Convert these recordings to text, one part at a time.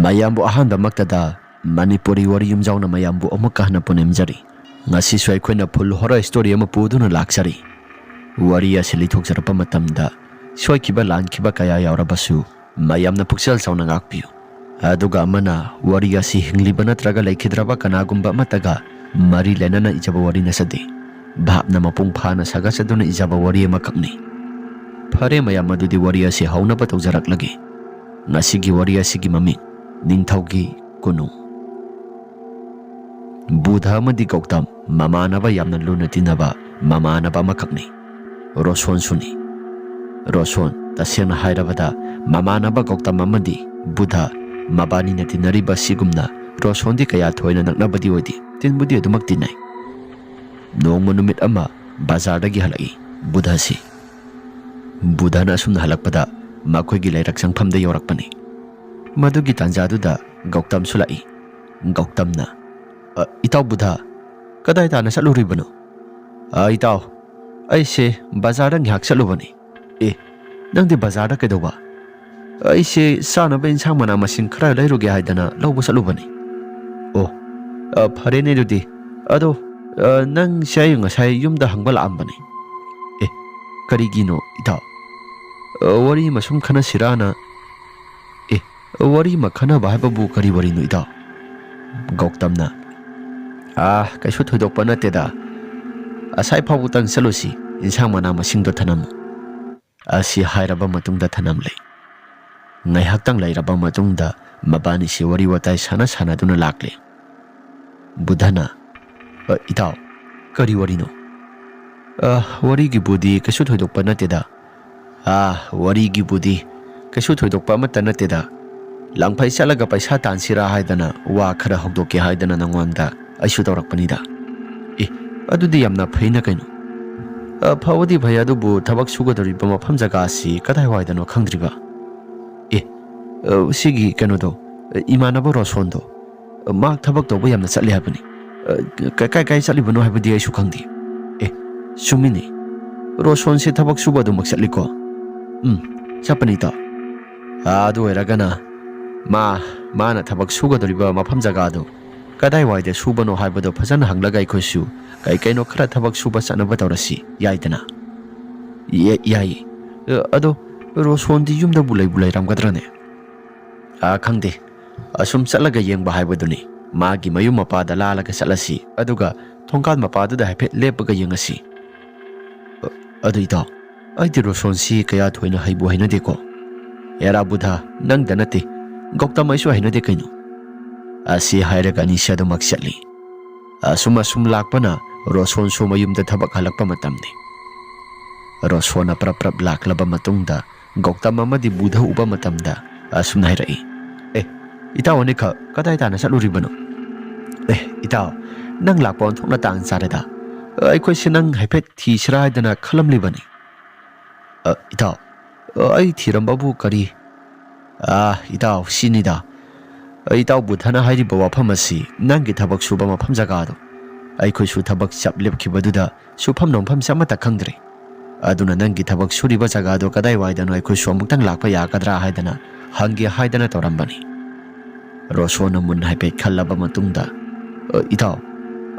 mayambu ahanba maktada Manipuri wari yumjauna mayambu amukka hana punemjari ngasi swai khoina full horror story ama puduna laksari wari asili thokjarapa matamda swai kiba lan kiba kaya yaurabasu mayamna puksel sauna ngakpiu aduga amana wari asi hingliba natraga laikhidraba kanagumba mataga mari lenana ijaba wari nasade bhapna mapung phana saga saduna ijaba wari amakakni phare mayam adudi wari asi hauna ba tawjaraklage ngasigi wari asigi mami ningthaugi kunu Buddha amadi Gautam mamanaba yamna luna tinaba mamanaba amakakni Roson suni Roson tasena hairabada mamanaba Gautam amadi Buddha mabani na tinariba sigumna Roson di kaya thoina naknabadi odi tinbudi adumak tinay noong manumit ama bazardagi halai Buddha si Buddha na asumna halakpada makoy gilayrak sang pamda yorakpani madugi tanjaduda Gautam sulai Gautam na Itaw Buddha, kaday ta na sa luribano? Itaw, ay si bazar ang hak sa lubani. Nang di bazar na kayo ba? Ay si sana ba insang manamasing kara lay rugi hayda na laubo sa lubani? Pare na di. Ado, nang siya yung asay yung dahang balaam ba ni? Karigino, itaw. Wari masum kana sirana. Wari makana bahay babu kariwari no itaw. Gautam na. Kaisu thoidokpa nateda asai phawutang salusi insang mana masingdo thanamu asi hairaba matungda thanamle ngaihaktang lairaba matungda mabani si wari watai sana sana duna lakle Buddhana itaw kari wari no wari gi budi kaisu thoidokpa nateda wari gi budi kaisu thoidokpa mata nateda langphai salaga paisa tansira haidana wa khara hokdoke haidana nangwanda Aisu tawrakpanida adudi yamna phaina kaino phawadi bhaya dubu thabak sugadoriba mafam jaga asi kadai waidano khangdriba sigi kaino do imanaba Roson do mak thabak toba yamna chatli habani kai chatlibano habadi aisu khangdi sumini Roson se thabak suba do mak chatliko chapani ta adu eragana mana thabak sugadoriba mafam jaga do kadai waide subano haibado phajana hanglaga ikhosu kai kaino khara thabak suba chanaba tawrasi yaidana yai ado Roson di yumda bulai ramgadrane khangde asum chalaga yengba haibaduni magi mayum mapada lalaga chalasi aduga thongkal mapada da haipet lepaga yengasi adu ita aidi Roson si kaya thoina haibu haina deko era Buddha nang danate Gautam aisu haina de kaino asi hairaga ni siya dumak chatli asum lakpana Roson sumayumda thabak halakpa matamni Roson na prap laklaba matungda Gautam amadi Buddha uba matamda asum nairai itaw ni ka kaday ta na sa luribano itaw nang lakpon thokna tang sareda aikoi sinang haipet thi sira dana khalamlibani itaw ai thirambabu kari itaw sinida Itaw Buddhana hairiba wafam asi nangi thabak suba mafam jagado aikoi su thabak chaplep khibaduda sufam nongfam samata khangdre aduna nangi thabak suriba jagado kadai waidano aikoi su amuktang lakpa yakadra haidana hangi haidana tawrambani Roson mun haipet khallaba matungda itaw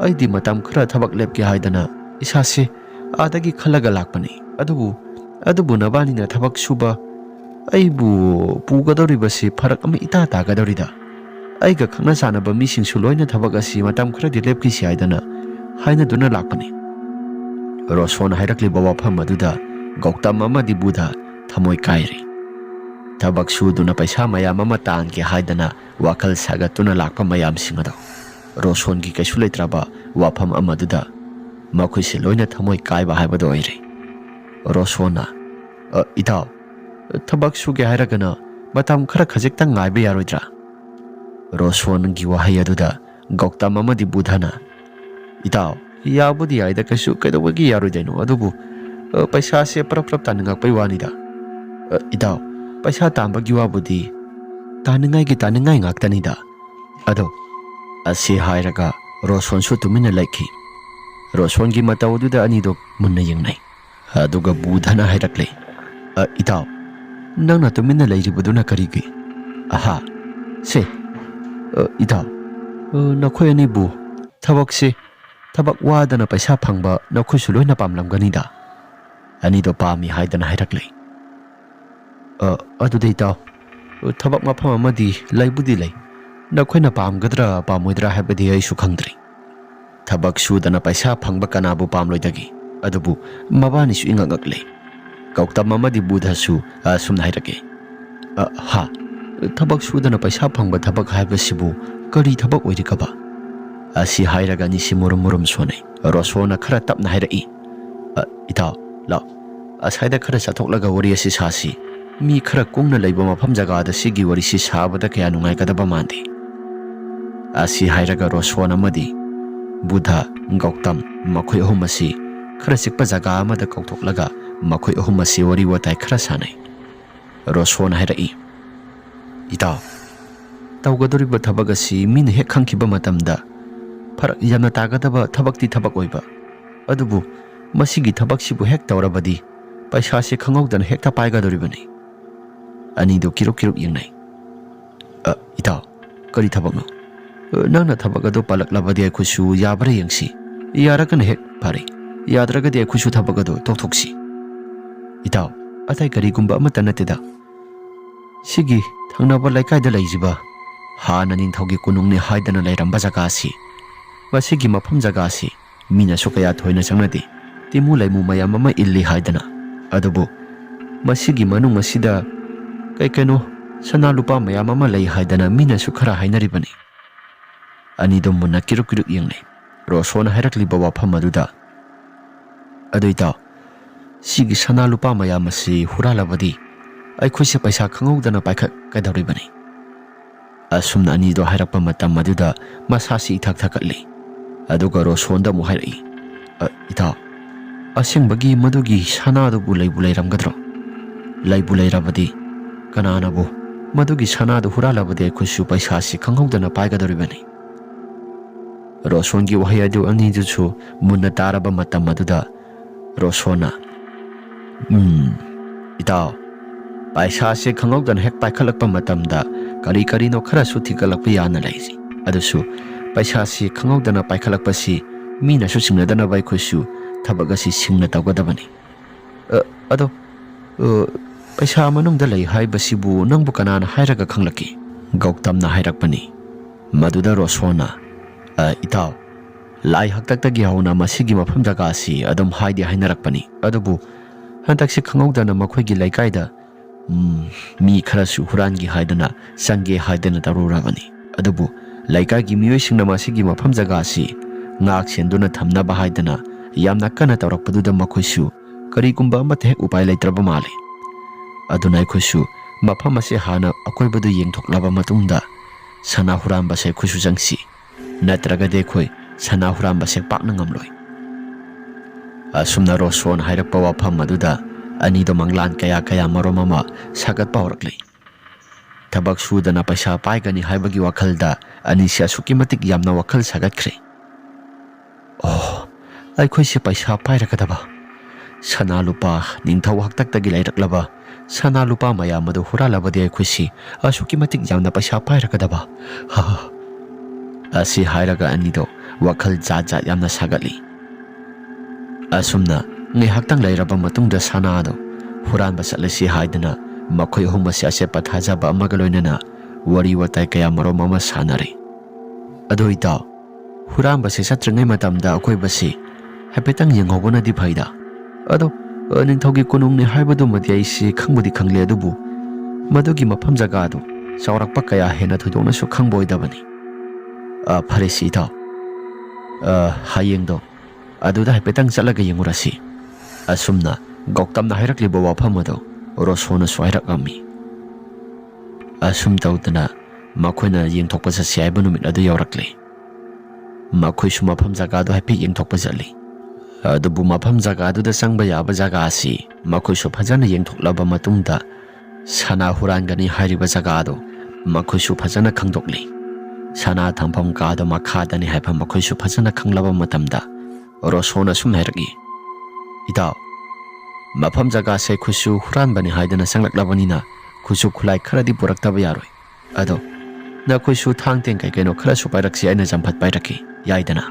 aidi matam khara thabak lepki haidana isase adagi khallaga lakpani adubu nabani na thabak suba aibu pugadoribasi farak ama ita tagadorida aiga khana sanaba mising suloina thabak asi matam khara di lepki siaidana haina duna lakpani Roson hairakli bawa pham aduda Gautam amadi Buddha thamoi kairi thabak su duna paisa mayam ama tangke haidana wakal sagatuna lakpa mayam singado Roson gi kaisu leitraba wafam amaduda makhoi se loina thamoi kaiba haibado oire Rosona itaw thabak suge hairagana matam khara khajektang ngaibe yaroidra Roson gi wahai aduda Gautam amadi Buddhana itaw yabudi aida kasu kaidawagi yaroidaino adubu paisa se prap taningakpai wanida itaw paisa tambagi wabudi taningai ngaktanida ado asi hairaga Roson su tumina laiki Roson gi matawduda anidok munna yengnai aduga Buddhana hairakle itaw nangna tumina lairibaduna karigi aha 세, 이다, 너코이 아니부 타박시 타박 와다나 पैसा फंगबा नखुसु लोइना पामलमगनिदा अनिदो पामी हाइदना हाइरकले अदुदे इताव थबक मफम अमदि लैबुदि लै नखोइना पामगद्रा पामोइद्रा हाइबदि आइसु खंद्रि थबक सुदना पैसा फंगबा कनाबु पामलोइदगी अदुबु मबानिसु इंगंगकले गौतम अमदि बुधसु सुम हाइरके हा थबक सुदना पैसा फंगबा थबक हाइबसिबु करी थबक ओइरिकबा असी हाइरगा निसि मुरुम मुरुम सोने रोसोना खरा तपना हाइरई इताव लाव असाइदा खरा चथोकलगा वरी असि सासी मी खरा कुंगना लैबा मफम जगादा सिगी वरी सि साबदा कया नुंगाइगदबा मांदे असी हाइरगा रोसोना मदि बुधा गौतम मखोय अहुम असि खरा सिकपा जगा अमदा कौथोकलगा मखोय अहुम असि वरी वताइ खरा सानै रोसोना हाइरई इताव तौगदोरिबा थबक असि मीना हेक खंखिबा मतमदा फरक यामना तागदबा थबकती थबक ओइबा अदुबु मसिगी थबकसिबु हेक तौरबदी पैसा से खंगौदन हेक्ता पाइगदोरिबनी अनिदो किरुक किरुक यंगनाइ इताव करी थबकनो नंगना थबकदो पलकलबदी अखुसु याबरे यंगसी यारकन हेक फारे याद्रगदी अखुसु थबकदो तोथोक्सी इताव अतै करीगुंबा अमता नतेदा सिगी थंगनाबा लाइकाइदा लैजिबा हाना निंथौगी कुनुंगनि हाइदना लैरंबा जगासी मसिगी मफम जगासी मीना सुकया थोइना चंगनदि तिमु लैमु मयाम अमा इल्ली हाइदना अदुबु मसिगी मनुंग असिदा कैकेनो सना लुपा मयाम अमा लै हाइदना मीना सुखरा हाइनरिबनी अनिदो मुन्ना किरुक किरुक यंगनै रोसोना हाइरकलिबा वाफम अदुदा अदुइता सिगी सना लुपा मयाम असि हुरालबदी अइखुइसे पैसा खंगौदना पाइखा कैदौरिबनी असुमना अनिदो हाइरकपा मतम मदुदा मसासी इथक थकटली अदुगा रोसोनदा मु हाइरई इता असेंबगी मदुगी सनादुबु लैबु लैरमगद्रो लैबु लैरबदी कनानाबु मदुगी सनादु हुरालबदी खुसु पैसासी खंगौदना पाइगदोरिबनी रोसोनगी वहाय अदु अनिजुसु मुन्ना तारबा मतम मदुदा रोसोना इता पैसा से खंगौदन हेक पाइखलकपा मतमदा करी करीनो खरा सुथिकलकपा याना लैजी अदुसु पैसा से खंगौदना पाइखलकपसी मीना सु सिंगनदना बाइ खुसु थबगसी सिंगना तौगदबनी अदो पैसा मनुंगदा लै हाइबसिबु नंबु कनाना हाइरगा खंगलकी गौतमना हाइरकपनी मदुदा रोसोना इताव लाई हक्तक्तगी हौना मसिगी मफम जगासी अदम हाइदि हाइनरकपनी अदुबु हंतक्सी खंगौदना मखोइगी लैकाइदा मी खरसु हुरानगी हाइदना संगे हाइदना तरुराबनी अदुबु लैकागी मियोइसिंगना मसिगी मफम जगासी ngak senduna thamna bahaidana yamna kana tawrakpaduda makhoisu karigumba amate hek upai leitraba male adunai khoisu mafam ase hana akoibadu yengthoklaba matungda sana huramba se khoisu jangsi natraga de khoi sana huramba se pakna ngamloi asumna roson hairakpa wafam aduda ani do manglan kaya kaya maromama sagat pawraklei tabak sudana paisa paigani haibagi wakhalda ani sia sukimatik yamna wakhal sagatkhre अखोइसे पैसा पाइरकदबा सना लुपा निंथौ हक्तक्तगी लैरक्लबा सना लुपा मयाम अदु हुरालबदि अखोइसे असुकी मतिक यामना पैसा पाइरकदबा असि हाइरगा अनिदो वखल जात जात यामना सागतली असुमना ngai haktang lairaba matungda sanado huranba satlasi haidana makhoi ahum ase ase pathajaba amaga loinana wari watai kaya marom ama sanare adoita huranba se satrangai matamda akoi basi haipetang yenghobona di phaida ado ningthogi kunung ni haibadu madi aisi khangbudi khangle adubu madugi mafam jaga adu chaurakpa kaya hena thodona su khangboidabani pharesi ta hayengdo aduda haipetang chalaga yengurasi asumna goktam na hairakliba wafam ado rosona swairakami asum tautana makhoina yengthokpa sasi aiba numit adu yaurakle makhoi su mafam jaga adu haipe yengthokpa jali adubu mafam jaga adu da sangba yaba jaga asi makhoi su phajana yengthoklaba matungda sana hurangani hairiba jaga adu makhoi su phajana khangdokli sana thampham ka adu makhadani haipam makhoi su phajana khanglaba matamda rosona sum hairagi ida mafam jaga se khusu huran bani haidana sanglak labanina khusu khulai kharadi purak taba yaroi ado ꯅꯈꯣꯏꯁꯨ ꯊꯥꯡ ꯇꯦꯡ ꯀꯩꯅꯣ ꯈꯔꯁꯨ ꯄꯥꯏꯔꯛꯁꯤ ꯑꯩꯅ ꯆꯝꯐꯠ ꯄꯥꯏꯔꯛꯀꯦ ꯌꯥꯏꯗꯅ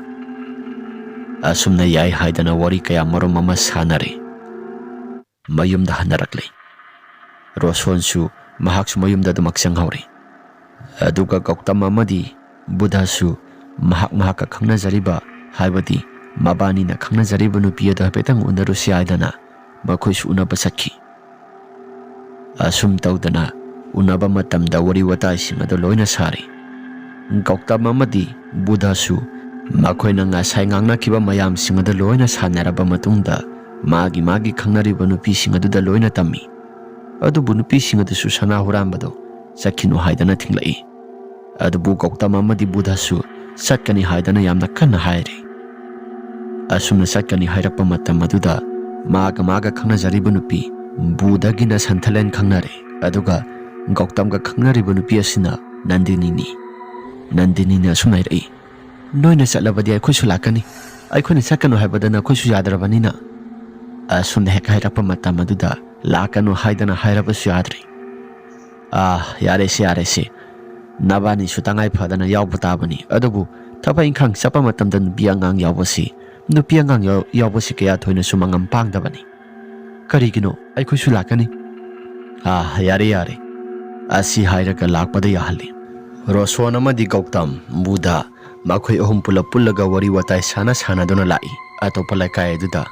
ꯑꯁꯨꯝꯅ ꯌꯥꯏ ꯍꯥꯏꯗꯅ ꯋꯥꯔꯤ ꯀꯌꯥ ꯃꯔꯨꯝ ꯑꯃ ꯁꯥꯟꯅꯔꯦ ꯃꯌꯨꯝꯗ ꯍꯟꯅꯔꯛꯂꯦ ꯔꯣꯁꯣꯟꯁꯨ ꯃꯍꯥꯛꯁꯨ ꯃꯌꯨꯝꯗ ꯑꯗꯨꯃꯛ ꯆꯪꯍꯧꯔꯦ ꯑꯗꯨꯒ ꯒꯧꯇꯝ ꯑꯃꯗꯤ ꯕꯨꯙꯁꯨ ꯃꯍꯥꯛꯀ ꯈꯪꯅꯖꯔꯤꯕ ꯍꯥꯏꯕꯗꯤ ꯃꯕꯥꯅꯤꯅ ꯈꯪꯅꯖꯔꯤꯕ ꯅꯨꯄꯤ ꯑꯗꯨ ꯍꯥꯏꯐꯦꯠꯇꯪ ꯎꯅꯔꯨꯁꯤ ꯍꯥꯏꯗꯅ ꯃꯈꯣꯏꯁꯨ ꯎꯅꯕ ꯆꯠꯈꯤ ꯑꯁꯨꯝ ꯇꯧꯗꯅ ꯎꯅꯕ ꯃꯇꯝꯗ ꯋꯥꯔꯤ ꯋꯥꯇꯥꯏꯁꯤꯡ ꯑꯗꯨ ꯂꯣꯏꯅ ꯁꯥꯔꯦ ꯒꯧꯇꯝ ꯑꯃꯗꯤ ꯕꯨꯙꯁꯨ ꯃꯈꯣꯏꯅ ꯉꯁꯥꯏ ꯉꯥꯡꯅꯈꯤꯕ ꯃꯌꯥꯝꯁꯤꯡ ꯑꯗꯨ ꯂꯣꯏꯅ ꯁꯥꯟꯅꯔꯕ ꯃꯇꯨꯡꯗ ꯃꯥꯒꯤ ꯈꯪꯅꯔꯤꯕ ꯅꯨꯄꯤꯁꯤꯡ ꯑꯗꯨꯗ ꯂꯣꯏꯅ ꯇꯝꯃꯤ ꯑꯗꯨꯕꯨ ꯅꯨꯄꯤꯁꯤꯡ ꯑꯗꯨꯁꯨ ꯁꯅꯥ ꯍꯨꯔꯥꯟꯕꯗꯣ ꯆꯠꯈꯤꯅꯨ ꯍꯥꯏꯗꯅ ꯊꯤꯡꯂꯛꯏ ꯑꯗꯨꯕꯨ ꯒꯧꯇꯝ ꯑꯃꯗꯤ ꯕꯨꯙꯁꯨ ꯆꯠꯀꯅꯤ ꯍꯥꯏꯗꯅ ꯌꯥꯝꯅ ꯀꯟꯅ ꯍꯥꯏꯔꯤ ꯑꯁꯨꯝꯅ ꯆꯠꯀꯅꯤ ꯍꯥꯏꯔꯛꯄ ꯃꯇꯝ ꯑꯗꯨꯗ ꯃꯥꯒ ꯈꯪꯅꯖꯔꯤꯕ ꯅꯨꯄꯤ ꯕꯨꯙꯒꯤꯅ ꯁꯟꯊꯂꯦꯟ ꯈꯪꯅꯔꯦ ꯑꯗꯨꯒ ꯒꯧꯇꯝꯒ ꯈꯪꯅꯔꯤꯕ ꯅꯨꯄꯤ ꯑꯁꯤꯅ ꯅꯟꯗꯤꯅꯤꯅꯤ ꯅꯟꯗꯤꯅꯤꯅ ꯑꯁꯨꯝ ꯍꯥꯏꯔꯛꯏ ꯅꯣꯏꯅ ꯆꯠꯂꯕꯗꯤ ꯑꯩꯈꯣꯏꯁꯨ ꯂꯥꯛꯀꯅꯤ ꯑꯩꯈꯣꯏꯅ ꯆꯠꯀꯅꯨ ꯍꯥꯏꯕꯗ ꯅꯈꯣꯏꯁꯨ ꯌꯥꯗ꯭ꯔꯕꯅꯤꯅ ꯑꯁꯨꯝꯅ ꯍꯦꯛ ꯍꯥꯏꯔꯛꯄ ꯃꯇꯝ ꯑꯗꯨꯗ ꯂꯥꯛꯀꯅꯨ ꯍꯥꯏꯗꯅ ꯍꯥꯏꯔꯕꯁꯨ ꯌꯥꯗ꯭ꯔꯤ ꯌꯥꯔꯦꯁꯦ ꯅꯕꯥꯅꯤꯁꯨ ꯇꯉꯥꯏ ꯐꯗꯅ ꯌꯥꯎꯕ ꯇꯥꯕꯅꯤ ꯑꯗꯨꯕꯨ ꯊꯕꯛ ꯏꯪꯈꯥꯡ ꯆꯠꯄ ꯃꯇꯝꯗ ꯅꯨꯄꯤ ꯑꯉꯥꯡ ꯌꯥꯎꯕꯁꯤ ꯀꯌా ꯊꯣꯏꯅꯁꯨ ꯃꯉꯝ ꯄꯥꯡꯗꯕꯅꯤ ꯀꯔꯤꯒꯤꯅꯣ ꯑꯩꯈꯣꯏꯁꯨ ꯂꯥꯛꯀꯅꯤ ꯌꯥꯔꯦ ꯑꯁꯤ ꯍꯥꯏꯔꯒ ꯂꯥꯛꯄꯗ ꯌꯥꯍꯜꯂꯤ ꯔꯣꯁꯣꯟ ꯑꯃꯗꯤ ꯒꯧꯇꯝ ꯕꯨꯙ ꯃꯈꯣꯏ ꯑꯍꯨꯝ ꯄꯨꯜꯂꯒ ꯋꯥꯔꯤ ꯋꯥꯇꯥꯏ ꯁꯥꯟꯅꯗꯨꯅ ꯂꯥꯛꯏ ꯑꯇꯣꯞꯄ ꯂꯩꯀꯥꯏ ꯑꯗꯨꯗ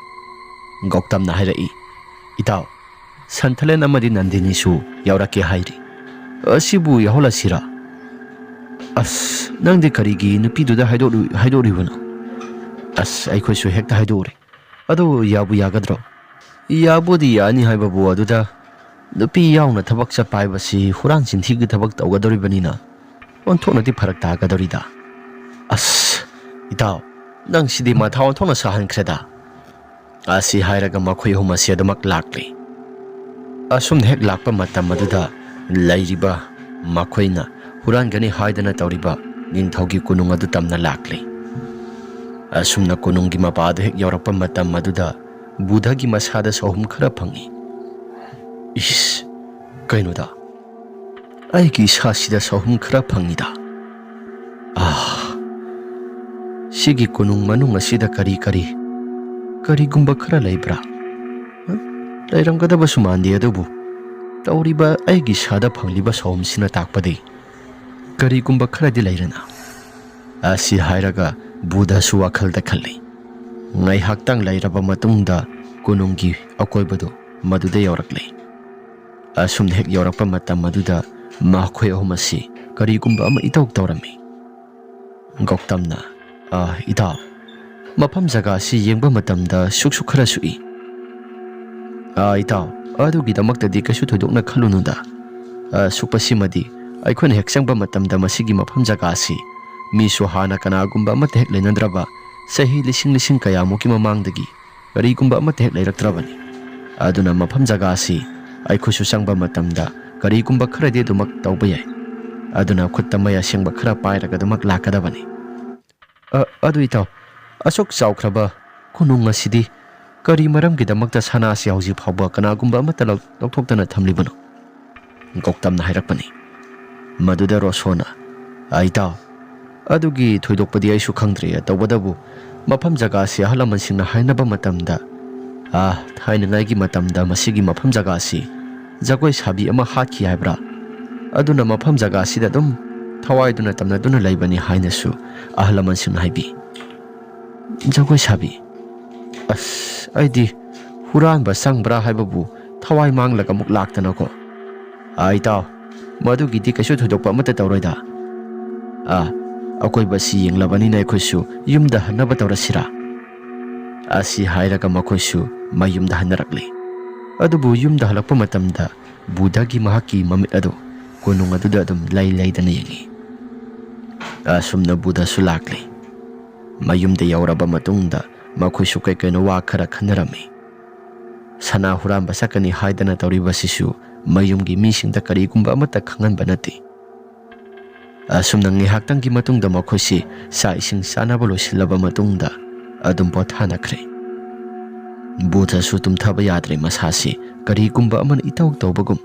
ꯒꯧꯇꯝꯅ ꯍꯥꯏꯔꯛꯏ ꯏꯇꯥꯎ ꯁꯟꯊꯂꯦꯟ ꯑꯃꯗꯤ ꯅꯟꯗꯤꯅꯤꯁꯨ ꯌꯥꯎꯔꯛꯀꯦ ꯍꯥꯏꯔꯤ ꯑꯁꯤꯕꯨ ꯌꯥꯎꯍꯜꯂꯁꯤꯔꯥ ꯅꯪꯗꯤ ꯀꯔꯤꯒꯤ ꯅꯨꯄꯤꯗꯨꯗ ꯍꯥꯏꯗꯣꯛꯔꯤꯕꯅꯣ ꯑꯩꯈꯣꯏꯁꯨ ꯍꯦꯛꯇ ꯍꯥꯏꯗꯣꯛꯎꯔꯦ ꯑꯗꯨ ꯌꯥꯕꯨ ꯌꯥꯒꯗ꯭ꯔꯣ ꯌꯥꯕꯨꯗꯤ ꯌꯥꯅꯤ ꯍꯥꯏꯕꯕꯨ ꯑꯗꯨꯗ ꯅꯨꯄꯤ ꯌꯥꯎꯅ ꯊꯕꯛ ꯆꯠꯄ ꯍꯥꯏꯕꯁꯤ ꯍꯨꯔꯥꯟ ꯆꯤꯟꯊꯤꯒꯤ ꯊꯕꯛ ꯇꯧꯒꯗꯧꯔꯤꯕꯅꯤ나 ꯑꯣꯟꯊꯣꯛꯅꯗꯤ ꯐꯔꯛ ꯇꯥꯒꯗꯧꯔꯤꯗ ꯏꯇꯥꯎ ꯅꯪ ꯁꯤꯗꯤ ꯃꯊꯥ ꯑꯣꯟꯊꯣꯛꯅ ꯁꯥꯍꯟꯈ꯭ꯔꯦꯗ ꯑꯁꯤ ꯍꯥꯏꯔꯒ ꯃꯈꯣꯏ ꯑꯍꯨꯝ ꯑꯁꯤ ꯑꯗꯨꯃꯛ ꯂꯥꯛꯂꯤ ꯑꯁꯨꯝꯅ ꯍꯦꯛ ꯂꯥꯛꯄ ꯃꯇꯝ ꯑꯗꯨꯗ ꯂꯩꯔꯤꯕ ꯃꯈꯣꯏꯅ ꯍꯨꯔꯥꯟꯒꯅꯤ ꯍꯥꯏꯗꯅ ꯇꯧꯔꯤꯕ ꯅꯤꯡꯊꯧꯒꯤ ꯀꯣꯅꯨꯡ ꯑꯗꯨ ꯇꯝꯅ ꯂꯥꯛꯂꯤ ꯑꯁꯨꯝꯅ ꯀꯣꯅꯨꯡꯒꯤ ꯃꯄꯥꯗ ꯍꯦꯛ ꯌꯧꯔꯛꯄ ꯃꯇꯝ ꯑꯗꯨꯗ ꯕꯨꯙꯒꯤ ꯃꯁꯥꯗ ꯁꯥꯎꯍꯨꯝ ꯈꯔ ꯐꯪꯏ ꯀꯩꯅꯣꯗ ꯑꯩꯒꯤ ꯏꯁꯥꯁꯤꯗ ꯁꯥꯎꯍꯨꯝ ꯈꯔ ꯐꯪꯏꯗ ꯁꯤꯒꯤ ꯀꯣꯅꯨꯡ ꯃꯅꯨꯡ ꯑꯁꯤꯗ ꯀꯔꯤꯒꯨꯝꯕ ꯈꯔ ꯂꯩꯕ꯭ꯔꯥ ꯂꯩꯔꯝꯒꯗꯕꯁꯨ ꯃꯥꯟꯗꯦ ꯑꯗꯨꯕꯨ ꯇꯧꯔꯤꯕ ꯑꯩꯒꯤ ꯏꯁꯥꯗ ꯐꯪꯂꯤꯕ ꯁꯥꯎꯍꯨꯝꯁꯤꯅ ꯇꯥꯛꯄꯗꯤ ꯀꯔꯤꯒꯨꯝꯕ ꯈꯔꯗꯤ ꯂꯩꯔꯅ ꯑꯁꯤ ꯍꯥꯏꯔꯒ ꯕꯨꯙꯁꯨ ꯋꯥꯈꯜꯗ ꯈꯜꯂꯤ ꯉꯥꯏꯍꯥꯛꯇꯪ ꯂꯩꯔꯕ ꯃꯇꯨꯡꯗ ꯀꯣꯅꯨꯡꯒꯤ ꯑꯀꯣꯏꯕꯗꯨ ꯃꯗꯨꯗ ꯌꯧꯔꯛꯂꯤ ꯑꯁꯨꯝꯅ ꯍꯦꯛ ꯌꯧꯔꯛꯄ ꯃꯇꯝ ꯑꯗꯨꯗ ꯃꯈꯣꯏ ꯑꯍꯨꯝ ꯑꯁꯤ ꯀꯔꯤꯒꯨꯝꯕ ꯑꯃ ꯏꯇꯧ ꯇꯧꯔꯝꯃꯤ ꯒꯧꯇꯝꯅ ꯏꯇꯥꯎ ꯃꯐꯝ ꯖꯒꯥ ꯑꯁꯤ ꯌꯦꯡꯕ ꯃꯇꯝꯗ ꯁꯨꯛ ꯈꯔ ꯁꯨꯛꯏ ꯏꯇꯥꯎ ꯑꯗꯨꯒꯤꯗꯃꯛꯇꯗꯤ ꯀꯩꯁꯨ ꯊꯣꯏꯗꯣꯛꯅ ꯈꯜꯂꯨꯅꯨꯗ ꯁꯨꯛꯄꯁꯤꯃꯗꯤ ꯑꯩꯈꯣꯏꯅ ꯍꯦꯛ ꯆꯪꯕ ꯃꯇꯝꯗ ꯃꯁꯤꯒꯤ ꯃꯐꯝ ꯖꯒꯥ ꯑꯁꯤ ꯃꯤꯁꯨ ꯍꯥꯟꯅ ꯀꯅꯥꯒꯨꯝꯕ ꯑꯃꯠꯇ ꯍꯦꯛ ꯂꯩꯅꯗ꯭ꯔꯕ ꯆꯍꯤ ꯂꯤꯁꯤꯡ ꯀꯌꯥꯃꯨꯛꯀꯤ ꯃꯃꯥꯡꯗꯒꯤ ꯀꯔꯤꯒꯨꯝꯕ ꯑꯃꯠꯇ ꯍꯦꯛ ꯂꯩꯔꯛꯇ꯭ꯔꯕꯅꯤ ꯑꯗꯨꯅ ꯃꯐꯝ ꯖꯒꯥ ꯑꯁꯤ ꯑꯩꯈꯣꯏꯁꯨ ꯆꯪꯕ ꯃꯇꯝꯗ ꯀꯔꯤꯒꯨꯝꯕ ꯈꯔꯗꯤ ꯑꯗꯨꯃꯛ ꯇꯧꯕ ꯌꯥꯏ ꯑꯗꯨꯅ ꯈꯨꯠꯇ ꯃꯩ ꯑꯁꯦꯡꯕ ꯈꯔ ꯄꯥꯏꯔꯒ ꯑꯗꯨꯃꯛ ꯂꯥꯛꯀꯗꯕꯅꯤ ꯑꯗꯨ ꯏꯇꯥꯎ ꯑꯁꯨꯛ ꯆꯥꯎꯈ꯭ꯔꯕ ꯀꯣꯅꯨꯡ ꯑꯁꯤꯗꯤ ꯀꯔꯤ ꯃꯔꯝꯒꯤꯗꯃꯛꯇ ꯁꯅꯥꯁꯤ ꯍꯧꯖꯤꯛ ꯐꯥꯎꯕ ꯀꯅꯥꯒꯨꯝꯕ ꯑꯃꯠꯇ ꯂꯧꯊꯣꯛꯇꯅ ꯊꯝꯂꯤꯕꯅꯣ ꯒꯧꯇꯝꯅ ꯍꯥꯏꯔꯛꯄꯅꯤ ꯃꯗꯨꯗ ꯔꯣꯁꯣꯟꯅ ꯏꯇꯥꯎ ꯑꯗꯨꯒꯤ ꯊꯣꯏꯗꯣꯛꯄꯗꯤ ꯑꯩꯁꯨ ꯈꯪꯗ꯭ꯔꯦ ꯇꯧꯕꯇꯕꯨ ꯃꯐꯝ ꯖꯒꯥꯁꯤ ꯑꯍꯜ ꯂꯃꯟꯁꯤꯡꯅ ꯍꯥꯏꯅꯕ ꯃꯇꯝꯗ ꯊꯥꯏꯅꯉꯥꯏꯒꯤ ꯃꯇꯝꯗ ꯃꯁꯤꯒꯤ ꯃꯐꯝ ꯖꯒꯥꯁꯤ ꯖꯒꯣꯏ ꯁꯥꯕꯤ ꯑꯃ ꯍꯥꯠꯈꯤ ꯍꯥꯏꯕ꯭ꯔꯥ ꯑꯗꯨꯅ ꯃꯐꯝ ꯖꯒꯥꯁꯤꯗ ꯑꯗꯨꯝ ꯊꯋꯥꯏꯗꯨꯅ ꯇꯝꯅꯗꯨꯅ ꯂꯩꯕꯅꯤ ꯍꯥꯏꯅꯁꯨ ꯑꯍꯜ ꯂꯃꯟꯁꯤꯡꯅ ꯍꯥꯏꯕꯤ ꯖꯒꯣꯏ ꯁꯥꯕꯤ ꯑꯩꯗꯤ ꯍꯨꯔꯥꯟꯕ ꯆꯪꯕ꯭ꯔꯥ ꯍꯥꯏꯕꯕꯨ ꯊꯋꯥꯏ ꯃꯥꯡꯂꯒ ꯑꯃꯨꯛ ꯂꯥꯛꯇꯅꯀꯣ ꯏꯇꯥꯎ ꯃꯗꯨꯒꯤꯗꯤ ꯀꯩꯁꯨ ꯊꯣꯏꯗꯣꯛꯄ ꯑꯃꯠꯇ ꯇꯧꯔꯣꯏꯗ ꯑꯀꯣꯏꯕꯁꯤ ꯌꯦꯡꯂꯕꯅꯤꯅ ꯑꯩꯈꯣꯏꯁꯨ ꯌꯨꯝꯗ ꯍꯟꯅꯕ ꯇꯧꯔꯁꯤꯔꯥ ꯑꯁꯤ ꯍꯥꯏꯔꯒ ꯃꯈꯣꯏꯁꯨ ꯃꯌꯨꯝꯗ ꯍꯟꯅꯔꯛꯂꯤ ꯑꯗꯨꯕꯨ ꯌꯨꯝꯗ ꯍꯜꯂꯛꯄ ꯃꯇꯝꯗ ꯕꯨꯙꯒꯤ ꯃꯍꯥꯛꯀꯤ ꯃꯃꯤꯠ ꯑꯗꯨ ꯀꯣꯅꯨꯡ ꯑꯗꯨꯗ ꯑꯗꯨꯝ ꯂꯩꯗꯅ ꯌꯦꯡꯉꯤ ꯑꯁꯨꯝꯅ ꯕꯨꯙꯁꯨ ꯂꯥꯛꯂꯤ ꯃꯌꯨꯝꯗ ꯌꯧꯔꯕ ꯃꯇꯨꯡꯗ ꯃꯈꯣꯏꯁꯨ ꯀꯩꯅꯣ ꯋꯥꯈꯔ ꯈꯟꯅꯔꯝꯃꯤ ꯁꯅꯥ ꯍꯨꯔꯥꯟꯕ ꯆꯠꯀꯅꯤ ꯍꯥꯏꯗꯅ ꯇꯧꯔꯤꯕꯁꯤꯁꯨ ꯃꯌꯨꯝꯒꯤ ꯃꯤꯁꯤꯡꯗ ꯀꯔꯤꯒꯨꯝꯕ ꯑꯃꯠꯇ ꯈꯪꯍꯟꯕ ꯅꯠꯇꯦ ꯑꯁꯨꯝꯅ ꯉꯥꯏꯍꯥꯛꯇꯪꯒꯤ ꯃꯇꯨꯡꯗ ꯃꯈꯣꯏꯁꯤ ꯆꯥꯛ ꯏꯁꯤꯡ ꯆꯥꯅꯕ ꯂꯣꯏꯁꯤꯜꯂꯕ ꯃꯇꯨꯡꯗ ꯑꯗꯨꯝ ꯄꯣꯊꯥꯅꯈ꯭ꯔꯦ ꯕꯨꯙꯁꯨ ꯇꯨꯝꯊꯕ ꯌꯥꯗ꯭ꯔꯦ ꯃꯁꯥꯁꯤ ꯀꯔꯤꯒꯨꯝꯕ ꯑꯃꯅ ꯏꯇꯧ ꯇꯧꯕꯒꯨꯝ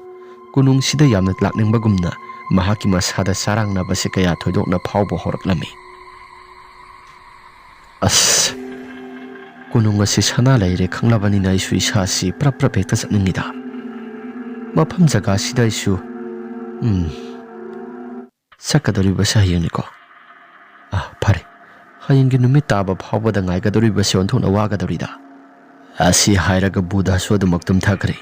ꯀꯣꯅꯨꯡꯁꯤꯗ ꯌꯥꯝꯅ ꯂꯥꯛꯅꯤꯡꯕꯒꯨꯝꯅ mahaki masada sarangnabasi kaya thoidokna phawba horaklami. As kunung asi sana leire khanglabanina isu isasi prap hekta chatningida. Mafam jaga sida isu sakadoribasi hayengniko. Phare hayenggi numit taba phawbada ngaigadoribasi onthokna wagadorida. Asi hairaga Buddha sodumak tumthakre.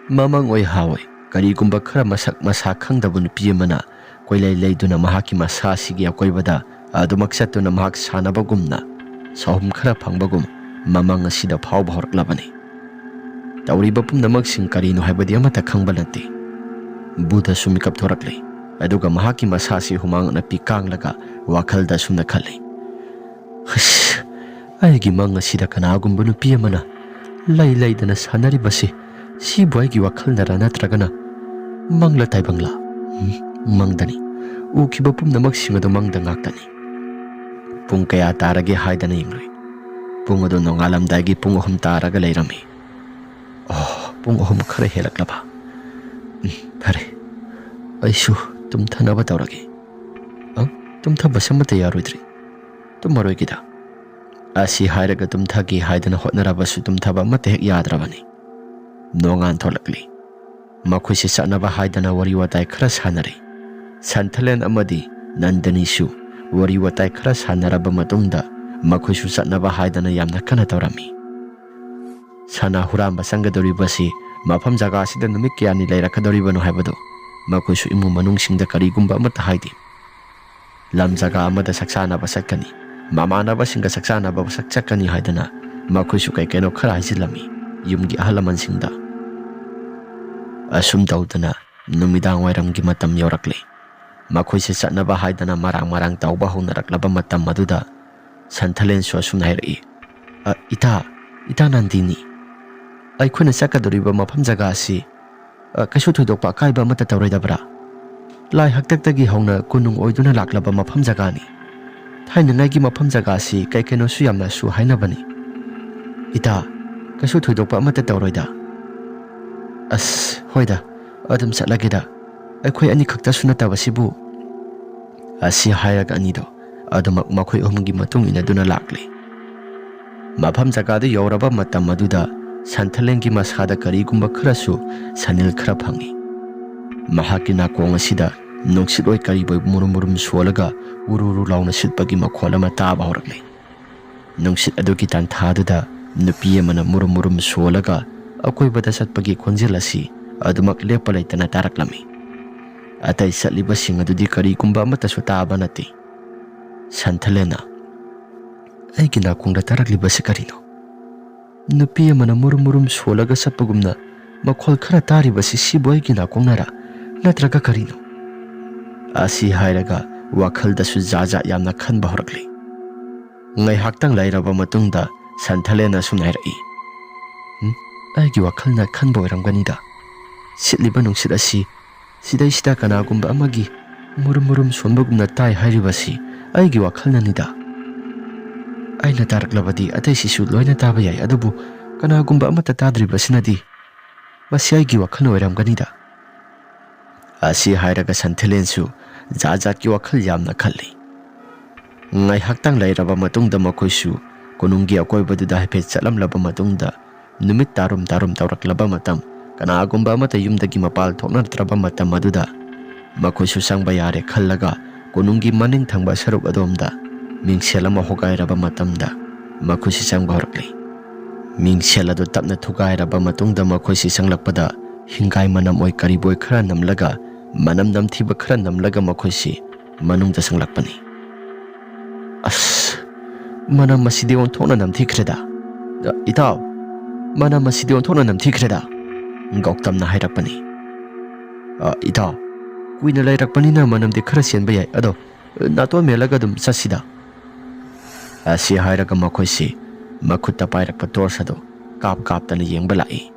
Mamang oi hawai karigumba khara masak masa khangdabu nupi amana koilai leiduna mahaki masa sigi akoibada adumak satuna mahak sanabagumna sahum khara phangbagum mamang asida phawba horaklabani. Tauriba pumnamak sing karino haibadi amata khangba nate. Buddha sumikap thorakle aduga mahaki masa si humang na pikanglaga wakhalda sumna khale. Aigi mang asida kanagumba nupi amana laidana sanaribasi si boygi wakhalnara natragana mangla taibangla mangdani ukiba pumnamak sing adu mangda ngaktani. Pung kaya tarage haidana yingri. Pung adu nongalamdagi pung 3 taraga leirami. Pung 3 khara helaklaba. Phare aisu tumthanaba tawrage. Tumthaba samata yaroidri. Tumaroigida. Asi hairaga tumthagi haidana hotnarabasu tumthaba mate hek yadrabani. Nongan tholakli. Makhoi si satnaba haidana wari watai khara sanari. Santhalen amadi Nandani su wari watai khara sanaraba matungda makhoi su satnaba haidana yamna kana tawrami. Sana huramba sangadoribasi mafam jaga asida numit kayani leirakadoribano haibado makhoi su imu manungsingda karigumba amata haidi. Lam jaga amada saksanaba satkani mamanaba singa saksanaba sakchakani haidana makhoi su kaino khara haijilami yumgi ahalaman singda. Asum tawdana numidang wairamgi matam yorakle. Makhoi se satnaba haidana marang tawba honaraklaba matam maduda Santhalen su asum nairi. Ita Nandini. Aikhoina sakadoriba mafam jaga asi kaisu thoidokpa kaiba amata tawraidabra. Lai haktaktagi hongna kunung oiduna laklaba mafam jaga ni. Thainangaigi mafam jaga asi kaikeno su yamna su hainabani. Ita kaisu thoidokpa amata tawroida. As hoida adum satlageda aikhoi ani khakta suna tabasibu asi hairaga anido adumak makhoi ohumgi matung ina duna lakle. Mafam jaga du yoraba matam maduda Santhalengi masada karigumba kharasu sanil khara phangi. Mahaki nakong asida nungsit oi kariboi murum swolaga ururu launa sitpagi makhola mata ba horakle. Nungsit adugi tanthaduda nupi amana murum swolaga akoibada satpagi khonjel asi adumak lepa leitana taraklami. Atai satliba sing adudi karigumba amata su taba nate. Santhalena aigi nakongda tarakliba si karino. Nupi amana murum swolaga satpagumna makhol khara taribasi si boygi nakongnara natraga karino. Asi hairaga wakhalda su jaja yamna khanba horakle. Ngai haktang lairaba matungda Santhalena sumnairai. Aigi wakhalna khanba oiramganida. Sitliba nungsit asi sidai sida kanagumba amagi murum sonbagumna tai hairibasi aigi wakhalna nida. Aina taraklabadi atai sisu loina taba yai adubu kanagumba amata tadribasinadi basi aigi wakhalna oiramganida. Asi hairaga Santhalen su jajaki wakhal yamna khalli. Ngai haktang lairaba matungda makhoi su kununggi akoibaduda haipet chatlamlaba matungda numit tarum tawraklaba matam kanagumba amata yumdagi mapal thoknartraba matam maduda makhoi su sangba yare khallaga kununggi maning thangba saruk adomda mingsel ama hogairaba matamda makhoi si sangba horakle. Mingsel adu tapna thugairaba matungda makhoi si sanglakpada hingai manam oi kariboi khara namlaga manam namthiba khara namlaga makhoi si manungda sanglakpani. As manam masidi onthokna namthikhreda. Itaw mana masidi onthokna namthikhreda. Goktamna hairakpani. Itaw kuina lairakpanina manamdi khara sianba yai ado nato melaga dum sasida. Asi hairaga makhoi si makhutta pairakpa torsado kap-kaptana yengba lai.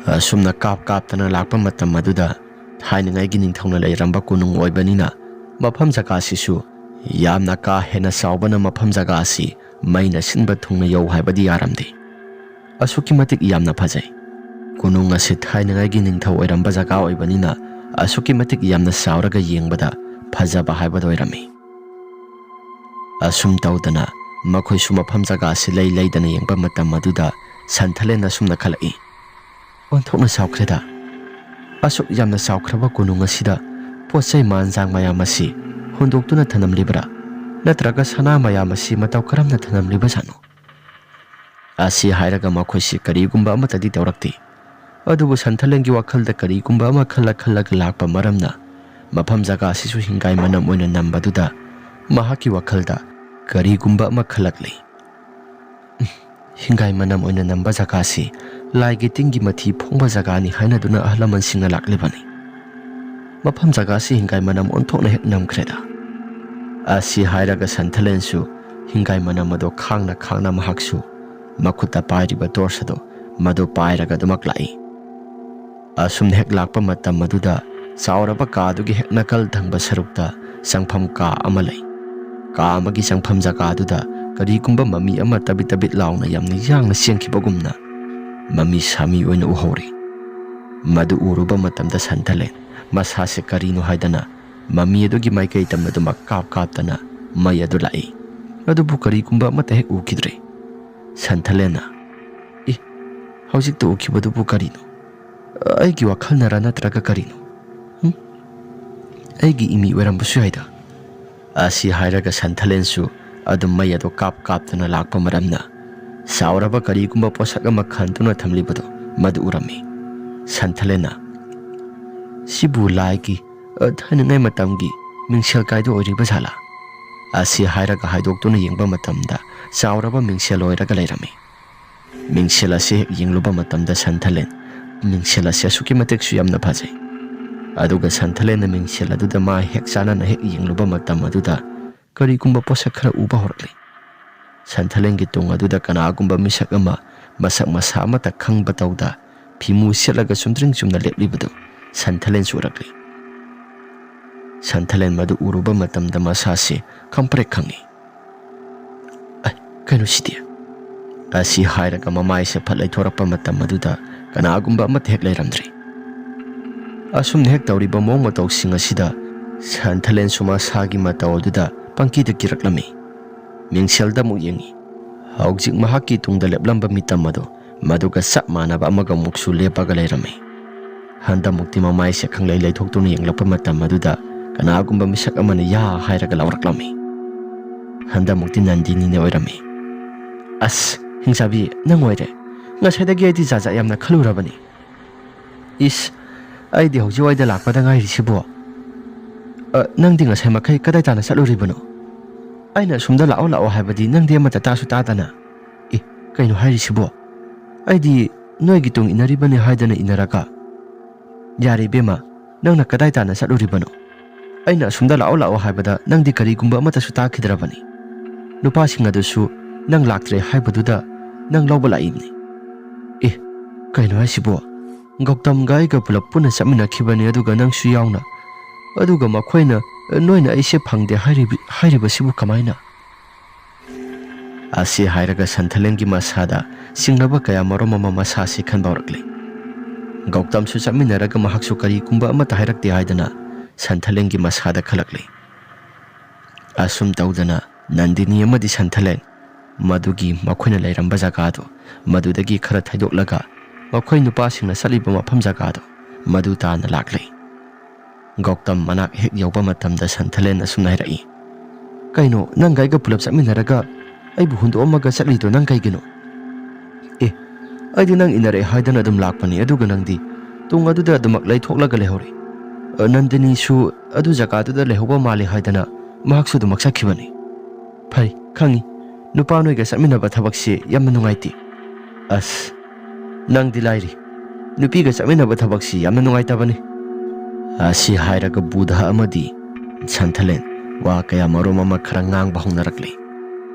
Asumna kap-kaptana lakpa matam maduda thainangaigi ningthongna leiramba kunung oibanina mafam jaga asisu yamna ka hena saubana mafam jaga asi maina sinba thungna yau haibadi yaramde. Asuki matik yamna phajai. Kunung asi thainangaigi ningthau oiramba jaga oibanina ꯑꯁꯨꯛꯀꯤ ꯃꯇꯤꯛ ꯌꯥꯝꯅ ꯆꯥꯎꯔꯒ ꯌꯦꯡꯕꯗ ꯐꯖꯕ ꯍꯥꯏꯕꯗꯨ ꯑꯣꯏꯔꯝꯃꯤ꯫ ꯑꯁꯨꯝ ꯇꯧꯗꯅ ꯃꯈꯣꯏꯁꯨ ꯃꯐꯝ ꯖꯒꯥꯁꯤ ꯂꯩ ꯂꯩꯗꯅ ꯌꯦꯡꯕ ꯃꯇꯝ ꯑꯗꯨꯗ ꯁꯟꯊꯂꯦꯟ ꯑꯁꯨꯝꯅ ꯈꯜꯂꯛꯏ, ꯑꯣꯟꯊꯣꯛꯅ ꯆꯥꯎꯈ꯭ꯔꯦꯗ, ꯑꯁꯨꯛ ꯌꯥꯝꯅ ꯆꯥꯎꯈ꯭ꯔꯕ ꯀꯣꯅꯨꯡ ꯑꯁꯤꯗ ꯄꯣꯠꯆꯩ ꯃꯥꯟꯖꯥꯡ ꯃꯌꯥꯝ ꯑꯁꯤ ꯍꯨꯟꯗꯣꯛꯇꯨꯅ ꯊꯅꯝꯂꯤꯕ꯭ꯔꯥ ꯅꯠꯇ꯭ꯔꯒ ꯁꯅꯥ ꯃꯌꯥꯝ ꯑꯁꯤ ꯃꯇꯧ ꯀꯔꯝꯅ ꯊꯅꯝꯂꯤꯕꯖꯥꯠꯅꯣ? ꯑꯁꯤ ꯍꯥꯏꯔꯒ ꯃꯈꯣꯏꯁꯤ ꯀꯔꯤꯒꯨꯝꯕ ꯑꯃꯠꯇꯗꯤ ꯇꯧꯔꯛꯇꯦ꯫ ꯑꯗꯨꯕꯨ ꯁꯟꯊꯂꯦꯟꯒꯤ ꯋꯥꯈꯜꯗ ꯀꯔꯤꯒꯨꯝꯕ ꯑꯃ ꯈꯜꯂꯒ ꯂꯥꯛꯄ ꯃꯔꯝꯅ ꯃꯐꯝ ꯖꯒꯥꯁꯤꯁꯨ ꯍꯤꯡꯒꯥꯏ ꯃꯅꯝ ꯑꯣꯏꯅ ꯅꯝꯕꯗꯨꯗ ꯃꯍꯥꯛꯀꯤ ꯋꯥꯈꯜꯗ ꯀꯔꯤꯒꯨꯝꯕ ꯑꯃ ꯈꯜꯂꯛꯂꯤ꯫ ꯍꯤꯡꯒꯥꯏ ꯃꯅꯝ ꯑꯣꯏꯅ ꯅꯝꯕ ꯖꯒꯥꯁꯤ ꯂꯥꯏꯒꯤ ꯇꯤꯟꯒꯤ ꯃꯊꯤ ꯐꯣꯡꯕ ꯖꯒꯥꯅꯤ ꯍꯥꯏꯅꯗꯨꯅ ꯑꯍꯜ ꯂꯃꯟꯁꯤꯡꯅ ꯂꯥꯛꯂꯤꯕꯅꯤ꯫ ꯃꯐꯝ ꯖꯒꯥꯁꯤ ꯍꯤꯡꯒꯥꯏ ꯃꯅꯝ ꯑꯣꯟꯊꯣꯛꯅ ꯍꯦꯛ ꯅꯝꯈ꯭ꯔꯦꯗ꯫ ꯑꯁꯤ ꯍꯥꯏꯔꯒ ꯁꯟꯊꯂꯦꯟꯁꯨ ꯍꯤꯡꯒꯥꯏ ꯃꯅꯝ ꯑꯗꯣ ꯈꯥꯡꯅ ꯃꯍꯥꯛꯁꯨ ꯃꯈꯨꯠꯇ ꯄꯥꯏꯔꯤꯕ ꯇꯣꯔꯁ ꯑꯗꯣ ꯃꯗꯨ ꯄꯥꯏꯔꯒ ꯑꯗꯨꯃꯛ ꯂꯥꯛꯏ꯫ ꯑꯁꯨꯝꯅ ꯍꯦꯛ ꯂꯥꯛꯄ ꯃꯇꯝ ꯑꯗꯨꯗ ꯆꯥꯎꯔꯕ ꯀꯥꯗꯨꯒꯤ ꯍꯦꯛ ꯅꯥꯀꯜ ꯊꯪꯕ ꯁꯔꯨꯛꯇ ꯆꯪꯐꯝ ꯀꯥ ꯑꯃ ꯂꯩ꯫ ꯀꯥ ꯑꯃꯒꯤ ꯆꯪꯐꯝ ꯖꯒꯥꯗꯨꯗ ꯀꯔꯤꯒꯨꯝꯕ ꯃꯃꯤ ꯑꯃ ꯇꯕꯤꯠ ꯂꯥꯎꯅ ꯌꯥꯝꯅ ꯌꯥꯡꯅ ꯆꯦꯟꯈꯤꯕꯒꯨꯝꯅ ꯃꯃꯤ ꯁꯥꯃꯤ ꯑꯣꯏꯅ ꯎꯍꯧꯔꯤ꯫ ꯃꯗꯨ ꯎꯔꯨꯕ ꯃꯇꯝꯗ ꯁꯟꯊꯂꯦꯟ ꯃꯁꯥꯁꯦ ꯀꯔꯤꯅꯣ ꯍꯥꯏꯗꯅ ꯃꯃꯤ ꯑꯗꯨꯒꯤ ꯃꯥꯏꯀꯩ ꯇꯝꯅꯗꯨꯃꯛ ꯀꯥꯞꯇꯅ ꯃꯩ ꯑꯗꯨ ꯂꯥꯛꯏ꯫ ꯑꯗꯨꯕꯨ ꯀꯔꯤꯒꯨꯝꯕ ꯑꯃꯠꯇ ꯍꯦꯛ ꯎꯈꯤꯗ꯭ꯔꯦ꯫ ꯁꯟꯊꯂꯦꯟꯅ, ꯍꯧꯖꯤꯛꯇ ꯎꯈꯤꯕꯗꯨꯕꯨ ꯀꯔꯤꯅꯣ? ꯑꯩꯒꯤ ꯋꯥꯈꯜꯅꯔꯥ ꯅꯠꯇ꯭ꯔꯒ ꯀꯔꯤꯅꯣ? ꯑꯩꯒꯤ ꯏꯃꯤ ꯑꯣꯏꯔꯝꯕꯁꯨ ꯌꯥꯏꯗ꯫ ꯑꯁꯤ ꯍꯥꯏꯔꯒ ꯁꯟꯊꯂꯦꯟꯁꯨ ꯑꯗꯨꯝ ꯃꯩ ꯑꯗꯨ ꯀꯥꯞꯇꯅ ꯂꯥꯛꯄ ꯃꯔꯝꯅ ꯆꯥꯎꯔꯕ ꯀꯔꯤꯒꯨꯝꯕ ꯄꯣꯠꯁꯛ ꯑꯃ ꯈꯟꯗꯨꯅ ꯊꯝꯂꯤꯕꯗꯣ ꯃꯗꯨ ꯎꯔꯝꯃꯤ꯫ ꯁꯟꯊꯂꯦꯟꯅ, ꯁꯤꯕꯨ ꯂꯥꯏꯒꯤ ꯊꯥꯏꯅꯉꯩ ꯃꯇꯝꯒꯤ ꯃꯤꯡꯁꯦꯜ ꯀꯥꯏꯗꯣ ꯑꯣꯏꯔꯤꯕ ꯖꯥꯠꯂꯥ? ꯑꯁꯤ ꯍꯥꯏꯔꯒ ꯍꯥꯏꯗꯣꯛꯇꯨꯅ ꯌꯦꯡꯕ ꯃꯇꯝꯗ ꯆꯥꯎꯔꯕ ꯃꯤꯡꯁꯦꯜ ꯑꯣꯏꯔꯒ ꯂꯩꯔꯝꯃꯤ꯫ ꯃꯤꯡꯁꯦꯜ ꯑꯁꯤ ꯍꯦꯛ ꯌꯦꯡꯂꯨꯕ ꯃꯇꯝꯗ ꯁꯟꯊꯂꯦꯟ, ꯃꯤꯡꯁꯦꯜ ꯑꯁꯤ ꯑꯁꯨꯛꯀꯤ ꯃꯇꯤꯛꯁꯨ ꯌꯥꯝꯅ ꯐꯖꯩ꯫ ꯑꯗꯨꯒ ꯁꯟꯊꯂꯦꯟꯅ ꯃꯤꯡꯁꯦꯜ ꯑꯗꯨꯗ ꯃꯥ ꯍꯦꯛ ꯆꯥꯟꯅꯅ ꯍꯦꯛ ꯌꯦꯡꯂꯨꯕ ꯃꯇꯝ ꯑꯗꯨꯗ ꯀꯔꯤꯒꯨꯝꯕ ꯄꯣꯠꯁꯛ ꯈꯔ ꯎꯕ ꯍꯧꯔꯛꯂꯤ꯫ ꯁꯟꯊꯂꯦꯟꯒꯤ ꯇꯨꯡ ꯑꯗꯨꯗ ꯀꯅꯥꯒꯨꯝꯕ ꯃꯤꯁꯛ ꯑꯃ ꯃꯁꯛ ꯃꯁꯥ ꯑꯃꯠꯇ ꯈꯪꯕ ꯇꯧꯗ ꯐꯤꯃꯨ ꯁꯦꯠꯂꯒ ꯆꯨꯝꯗ꯭ꯔꯤꯡ ꯆꯨꯝꯅ ꯂꯦꯞꯂꯤꯕꯗꯨ ꯁꯟꯊꯂꯦꯟꯁꯨ ꯎꯔꯛꯂꯤ꯫ ꯁꯟꯊꯂꯦꯟ ꯃꯗꯨ ꯎꯔꯨꯕ ꯃꯇꯝꯗ ꯃꯁꯥꯁꯤ ꯈꯪꯄ꯭ꯔꯦꯛ ꯈꯪꯏ꯫ ꯀꯩꯅꯣ ꯁꯤꯗꯤ? ꯑꯁꯤ ꯍꯥꯏꯔꯒ ꯃꯃꯥꯏꯁꯦ ꯐꯠ ꯂꯩꯊꯣꯔꯛꯄ ꯃꯇꯝ ꯑꯗꯨꯗ ꯀꯅꯥꯒꯨꯝꯕ ꯑꯃꯠꯇ ꯍꯦꯛ ꯂꯩꯔꯝꯗ꯭ꯔꯤ꯫ ꯑꯁꯨꯝꯅ ꯍꯦꯛ ꯇꯧꯔꯤꯕ ꯃꯑꯣꯡ ꯃꯇꯧꯁꯤꯡ ꯑꯁꯤꯗ ꯁꯟꯊꯂꯦꯟꯁꯨ ꯃꯁꯥꯒꯤ ꯃꯇꯧ ꯑꯗꯨꯗ ꯄꯪꯀꯤꯗ ꯀꯤꯔꯛꯂꯝꯃꯤ꯫ ꯃꯤꯡꯁꯦꯜꯗ ꯑꯃꯨꯛ ꯌꯦꯡꯉꯤ꯫ ꯍꯧꯖꯤꯛ ꯃꯍꯥꯛꯀꯤ ꯇꯨꯡꯗ ꯂꯦꯞꯂꯝꯕ ꯃꯤꯇꯝ ꯑꯗꯣ ꯃꯗꯨꯒ ꯆꯞ ꯃꯥꯟꯅꯕ ꯑꯃꯒ ꯑꯃꯨꯛꯁꯨ ꯂꯦꯞꯄꯒ ꯂꯩꯔꯝꯃꯤ꯫ ꯍꯟꯗꯛꯃꯨꯛꯇꯤ ꯃꯃꯥꯏꯁꯦ ꯈꯪꯂꯩ ꯂꯩꯊꯣꯛꯇꯨꯅ ꯌꯦꯡꯂꯛꯄ ꯃꯇꯝ ꯑꯗꯨꯗ ꯀꯅꯥꯒꯨꯝꯕ ꯃꯤꯁꯛ ꯑꯃꯅ ꯌꯥ ꯍꯥꯏꯔꯒ ꯂꯥꯎꯔꯛꯂꯝꯃꯤ꯫ ꯍꯟꯗꯛꯃꯨꯛꯇꯤ ꯅꯟꯗꯤꯅꯤꯅ ꯑꯣꯏꯔꯝꯃꯤ꯫ ꯑꯁ ꯍꯤꯡꯆꯥꯕꯤ, ꯅꯪ ꯑꯣꯏꯔꯦ꯫ ꯉꯁꯥꯏꯗꯒꯤ ꯑꯩꯗꯤ ꯖꯥꯠ ꯌꯥꯝꯅ ꯈꯜꯂꯨꯔꯕꯅꯤ꯫ ꯑꯩꯗꯤ ꯍꯧꯖꯤꯛꯋꯥꯏꯗ ꯂꯥꯛꯄꯗ ꯉꯥꯏꯔꯤꯁꯤꯕꯣ? ꯅꯪꯗꯤ ꯉꯁꯥꯏ ꯃꯈꯩ ꯀꯗꯥꯏ ꯇꯥꯅ ꯆꯠꯂꯨꯔꯤꯕꯅꯣ? ꯑꯩꯅ ꯑꯁꯨꯝꯗ ꯂꯥꯛꯑꯣ ꯍꯥꯏꯕꯗꯤ ꯅꯪꯗꯤ ꯑꯃꯠꯇ ꯇꯥꯁꯨ ꯇꯥꯗꯅ꯫ ꯀꯩꯅꯣ ꯍꯥꯏꯔꯤꯁꯤꯕꯣ? ꯑꯩꯗꯤ ꯅꯣꯏꯒꯤ ꯇꯨꯡ ꯏꯟꯅꯔꯤꯕꯅꯤ ꯍꯥꯏꯗꯅ ꯏꯟꯅꯔꯒ꯫ ꯌꯥꯔꯦ ꯏꯕꯦꯝꯃ, ꯅꯪꯅ ꯀꯗꯥꯏ ꯇꯥꯅ ꯆꯠꯂꯨꯔꯤꯕꯅꯣ? ꯑꯩꯅ ꯑꯁꯨꯝꯗ ꯂꯥꯛꯑꯣ ꯍꯥꯏꯕꯗ ꯅꯪꯗꯤ ꯀꯔꯤꯒꯨꯝꯕ ꯑꯃꯠꯇꯁꯨ ꯇꯥꯈꯤꯗ꯭ꯔꯕꯅꯤ꯫ ꯅꯨꯄꯥꯁꯤꯡ ꯑꯗꯨꯁꯨ ꯅꯪ ꯂꯥꯛꯇ꯭ꯔꯦ ꯍꯥꯏꯕꯗꯨꯗ ꯅꯪ ꯂꯧꯕ ꯂꯥꯛꯏꯕꯅꯤ꯫ ꯀꯩꯅꯣ ꯍꯥꯏꯁꯤꯕꯣ? ꯒꯧꯇꯝꯒ ꯑꯩꯒ ꯄꯨꯂꯞ ꯄꯨꯟꯅ ꯆꯠꯃꯤꯟꯅꯈꯤꯕꯅꯤ, ꯑꯗꯨꯒ ꯅꯪꯁꯨ ꯌꯥꯎꯅ, ꯑꯗꯨꯒ ꯃꯈꯣꯏꯅ ꯅꯣꯏꯅ ꯑꯩꯁꯦ ꯐꯪꯗꯦ ꯍꯥꯏꯔꯤꯕꯁꯤꯕꯨ ꯀꯃꯥꯏꯅ? ꯑꯁꯤ ꯍꯥꯏꯔꯒ ꯁꯟꯊꯂꯦꯟꯒꯤ ꯃꯁꯥꯗ ꯆꯤꯡꯅꯕ ꯀꯌꯥ ꯃꯔꯨꯝ ꯑꯃ ꯃꯁꯥꯁꯤ ꯈꯟꯕ ꯍꯧꯔꯛꯂꯤ꯫ ꯒꯧꯇꯝꯁꯨ ꯆꯠꯃꯤꯟꯅꯔꯒ ꯃꯍꯥꯛꯁꯨ ꯀꯔꯤꯒꯨꯝꯕ ꯑꯃꯠꯇ ꯍꯥꯏꯔꯛꯇꯦ ꯍꯥꯏꯗꯅ ꯁꯟꯊꯂꯦꯟꯒꯤ ꯃꯁꯥꯗ ꯈꯜꯂꯛꯂꯤ꯫ ꯑꯁꯨꯝ ꯇꯧꯗꯅ ꯅꯟꯗꯤꯅꯤ ꯑꯃꯗꯤ ꯁꯟꯊꯂꯦꯟ ꯃꯗꯨꯒꯤ ꯃꯈꯣꯏꯅ ꯂꯩꯔꯝꯕ ꯖꯒꯥꯗꯣ ꯃꯗꯨꯗꯒꯤ ꯈꯔ ꯊꯩꯗꯣꯛꯂꯒ ꯃꯈꯣꯏ ꯅꯨꯄꯥꯁꯤꯡꯅ ꯆꯠꯂꯤꯕ ꯃꯐꯝ ꯖꯒꯥꯗꯣ ꯃꯗꯨ ꯇꯥꯅ ꯂꯥꯛꯂꯤ꯫ ꯒꯧꯇꯝ ꯃꯅꯥꯛ ꯍꯦꯛ ꯌꯧꯕ ꯃꯇꯝꯗ ꯁꯟꯊꯂꯦꯟ ꯑꯁꯨꯝꯅ ꯍꯥꯏꯔꯛꯏ, ꯀꯩꯅꯣ ꯅꯪꯒ ꯑꯩꯒ ꯄꯨꯂꯞ ꯆꯠꯃꯤꯟꯅꯔꯒ ꯑꯩꯕꯨ ꯍꯨꯟꯗꯣꯛꯑꯝꯃꯒ ꯆꯠꯂꯤꯗꯣ ꯅꯪ ꯀꯩꯒꯤꯅꯣ? ꯑꯩꯗꯤ ꯅꯪ ꯏꯟꯅꯔꯛꯑꯦ ꯍꯥꯏꯗꯅ ꯑꯗꯨꯝ ꯂꯥꯛꯄꯅꯤ, ꯑꯗꯨꯒ ꯅꯪꯗꯤ ꯇꯨꯡ ꯑꯗꯨꯗ ꯑꯗꯨꯃꯛ ꯂꯩꯊꯣꯛꯂꯒ ꯂꯩꯍꯧꯔꯤ꯫ ꯅꯟꯗꯤꯅꯤꯁꯨ ꯑꯗꯨ ꯖꯒꯥꯗꯨꯗ ꯂꯩꯍꯧꯕ ꯃꯥꯜꯂꯤ ꯍꯥꯏꯗꯅ ꯃꯍꯥꯛꯁꯨ ꯑꯗꯨꯃꯛ ꯆꯠꯈꯤꯕꯅꯤ꯫ ꯐꯩ, ꯈꯪꯉꯤ, ꯅꯨꯄꯥ ꯅꯣꯏꯒ ꯆꯠꯃꯤꯟꯅꯕ ꯊꯕꯛꯁꯤ ꯌꯥꯝꯅ ꯅꯨꯡꯉꯥꯏꯇꯦ꯫ ꯑꯁ, ꯅꯪꯗꯤ ꯂꯥꯏꯔꯤ, ꯅꯨꯄꯤꯒ ꯆꯠꯃꯤꯟꯅꯕ ꯊꯕꯛꯁꯤ ꯌꯥꯝꯅ ꯅꯨꯡꯉꯥꯏꯇꯕꯅꯤ꯫ ꯑꯁꯤ ꯍꯥꯏꯔꯒ ꯕꯨꯙ ꯑꯃꯗꯤ ꯁꯟꯊꯂꯦꯟ ꯋꯥ ꯀꯌꯥ ꯃꯔꯨꯝ ꯑꯃ ꯈꯔ ꯉꯥꯡꯕ ꯍꯧꯅꯔꯛꯂꯤ꯫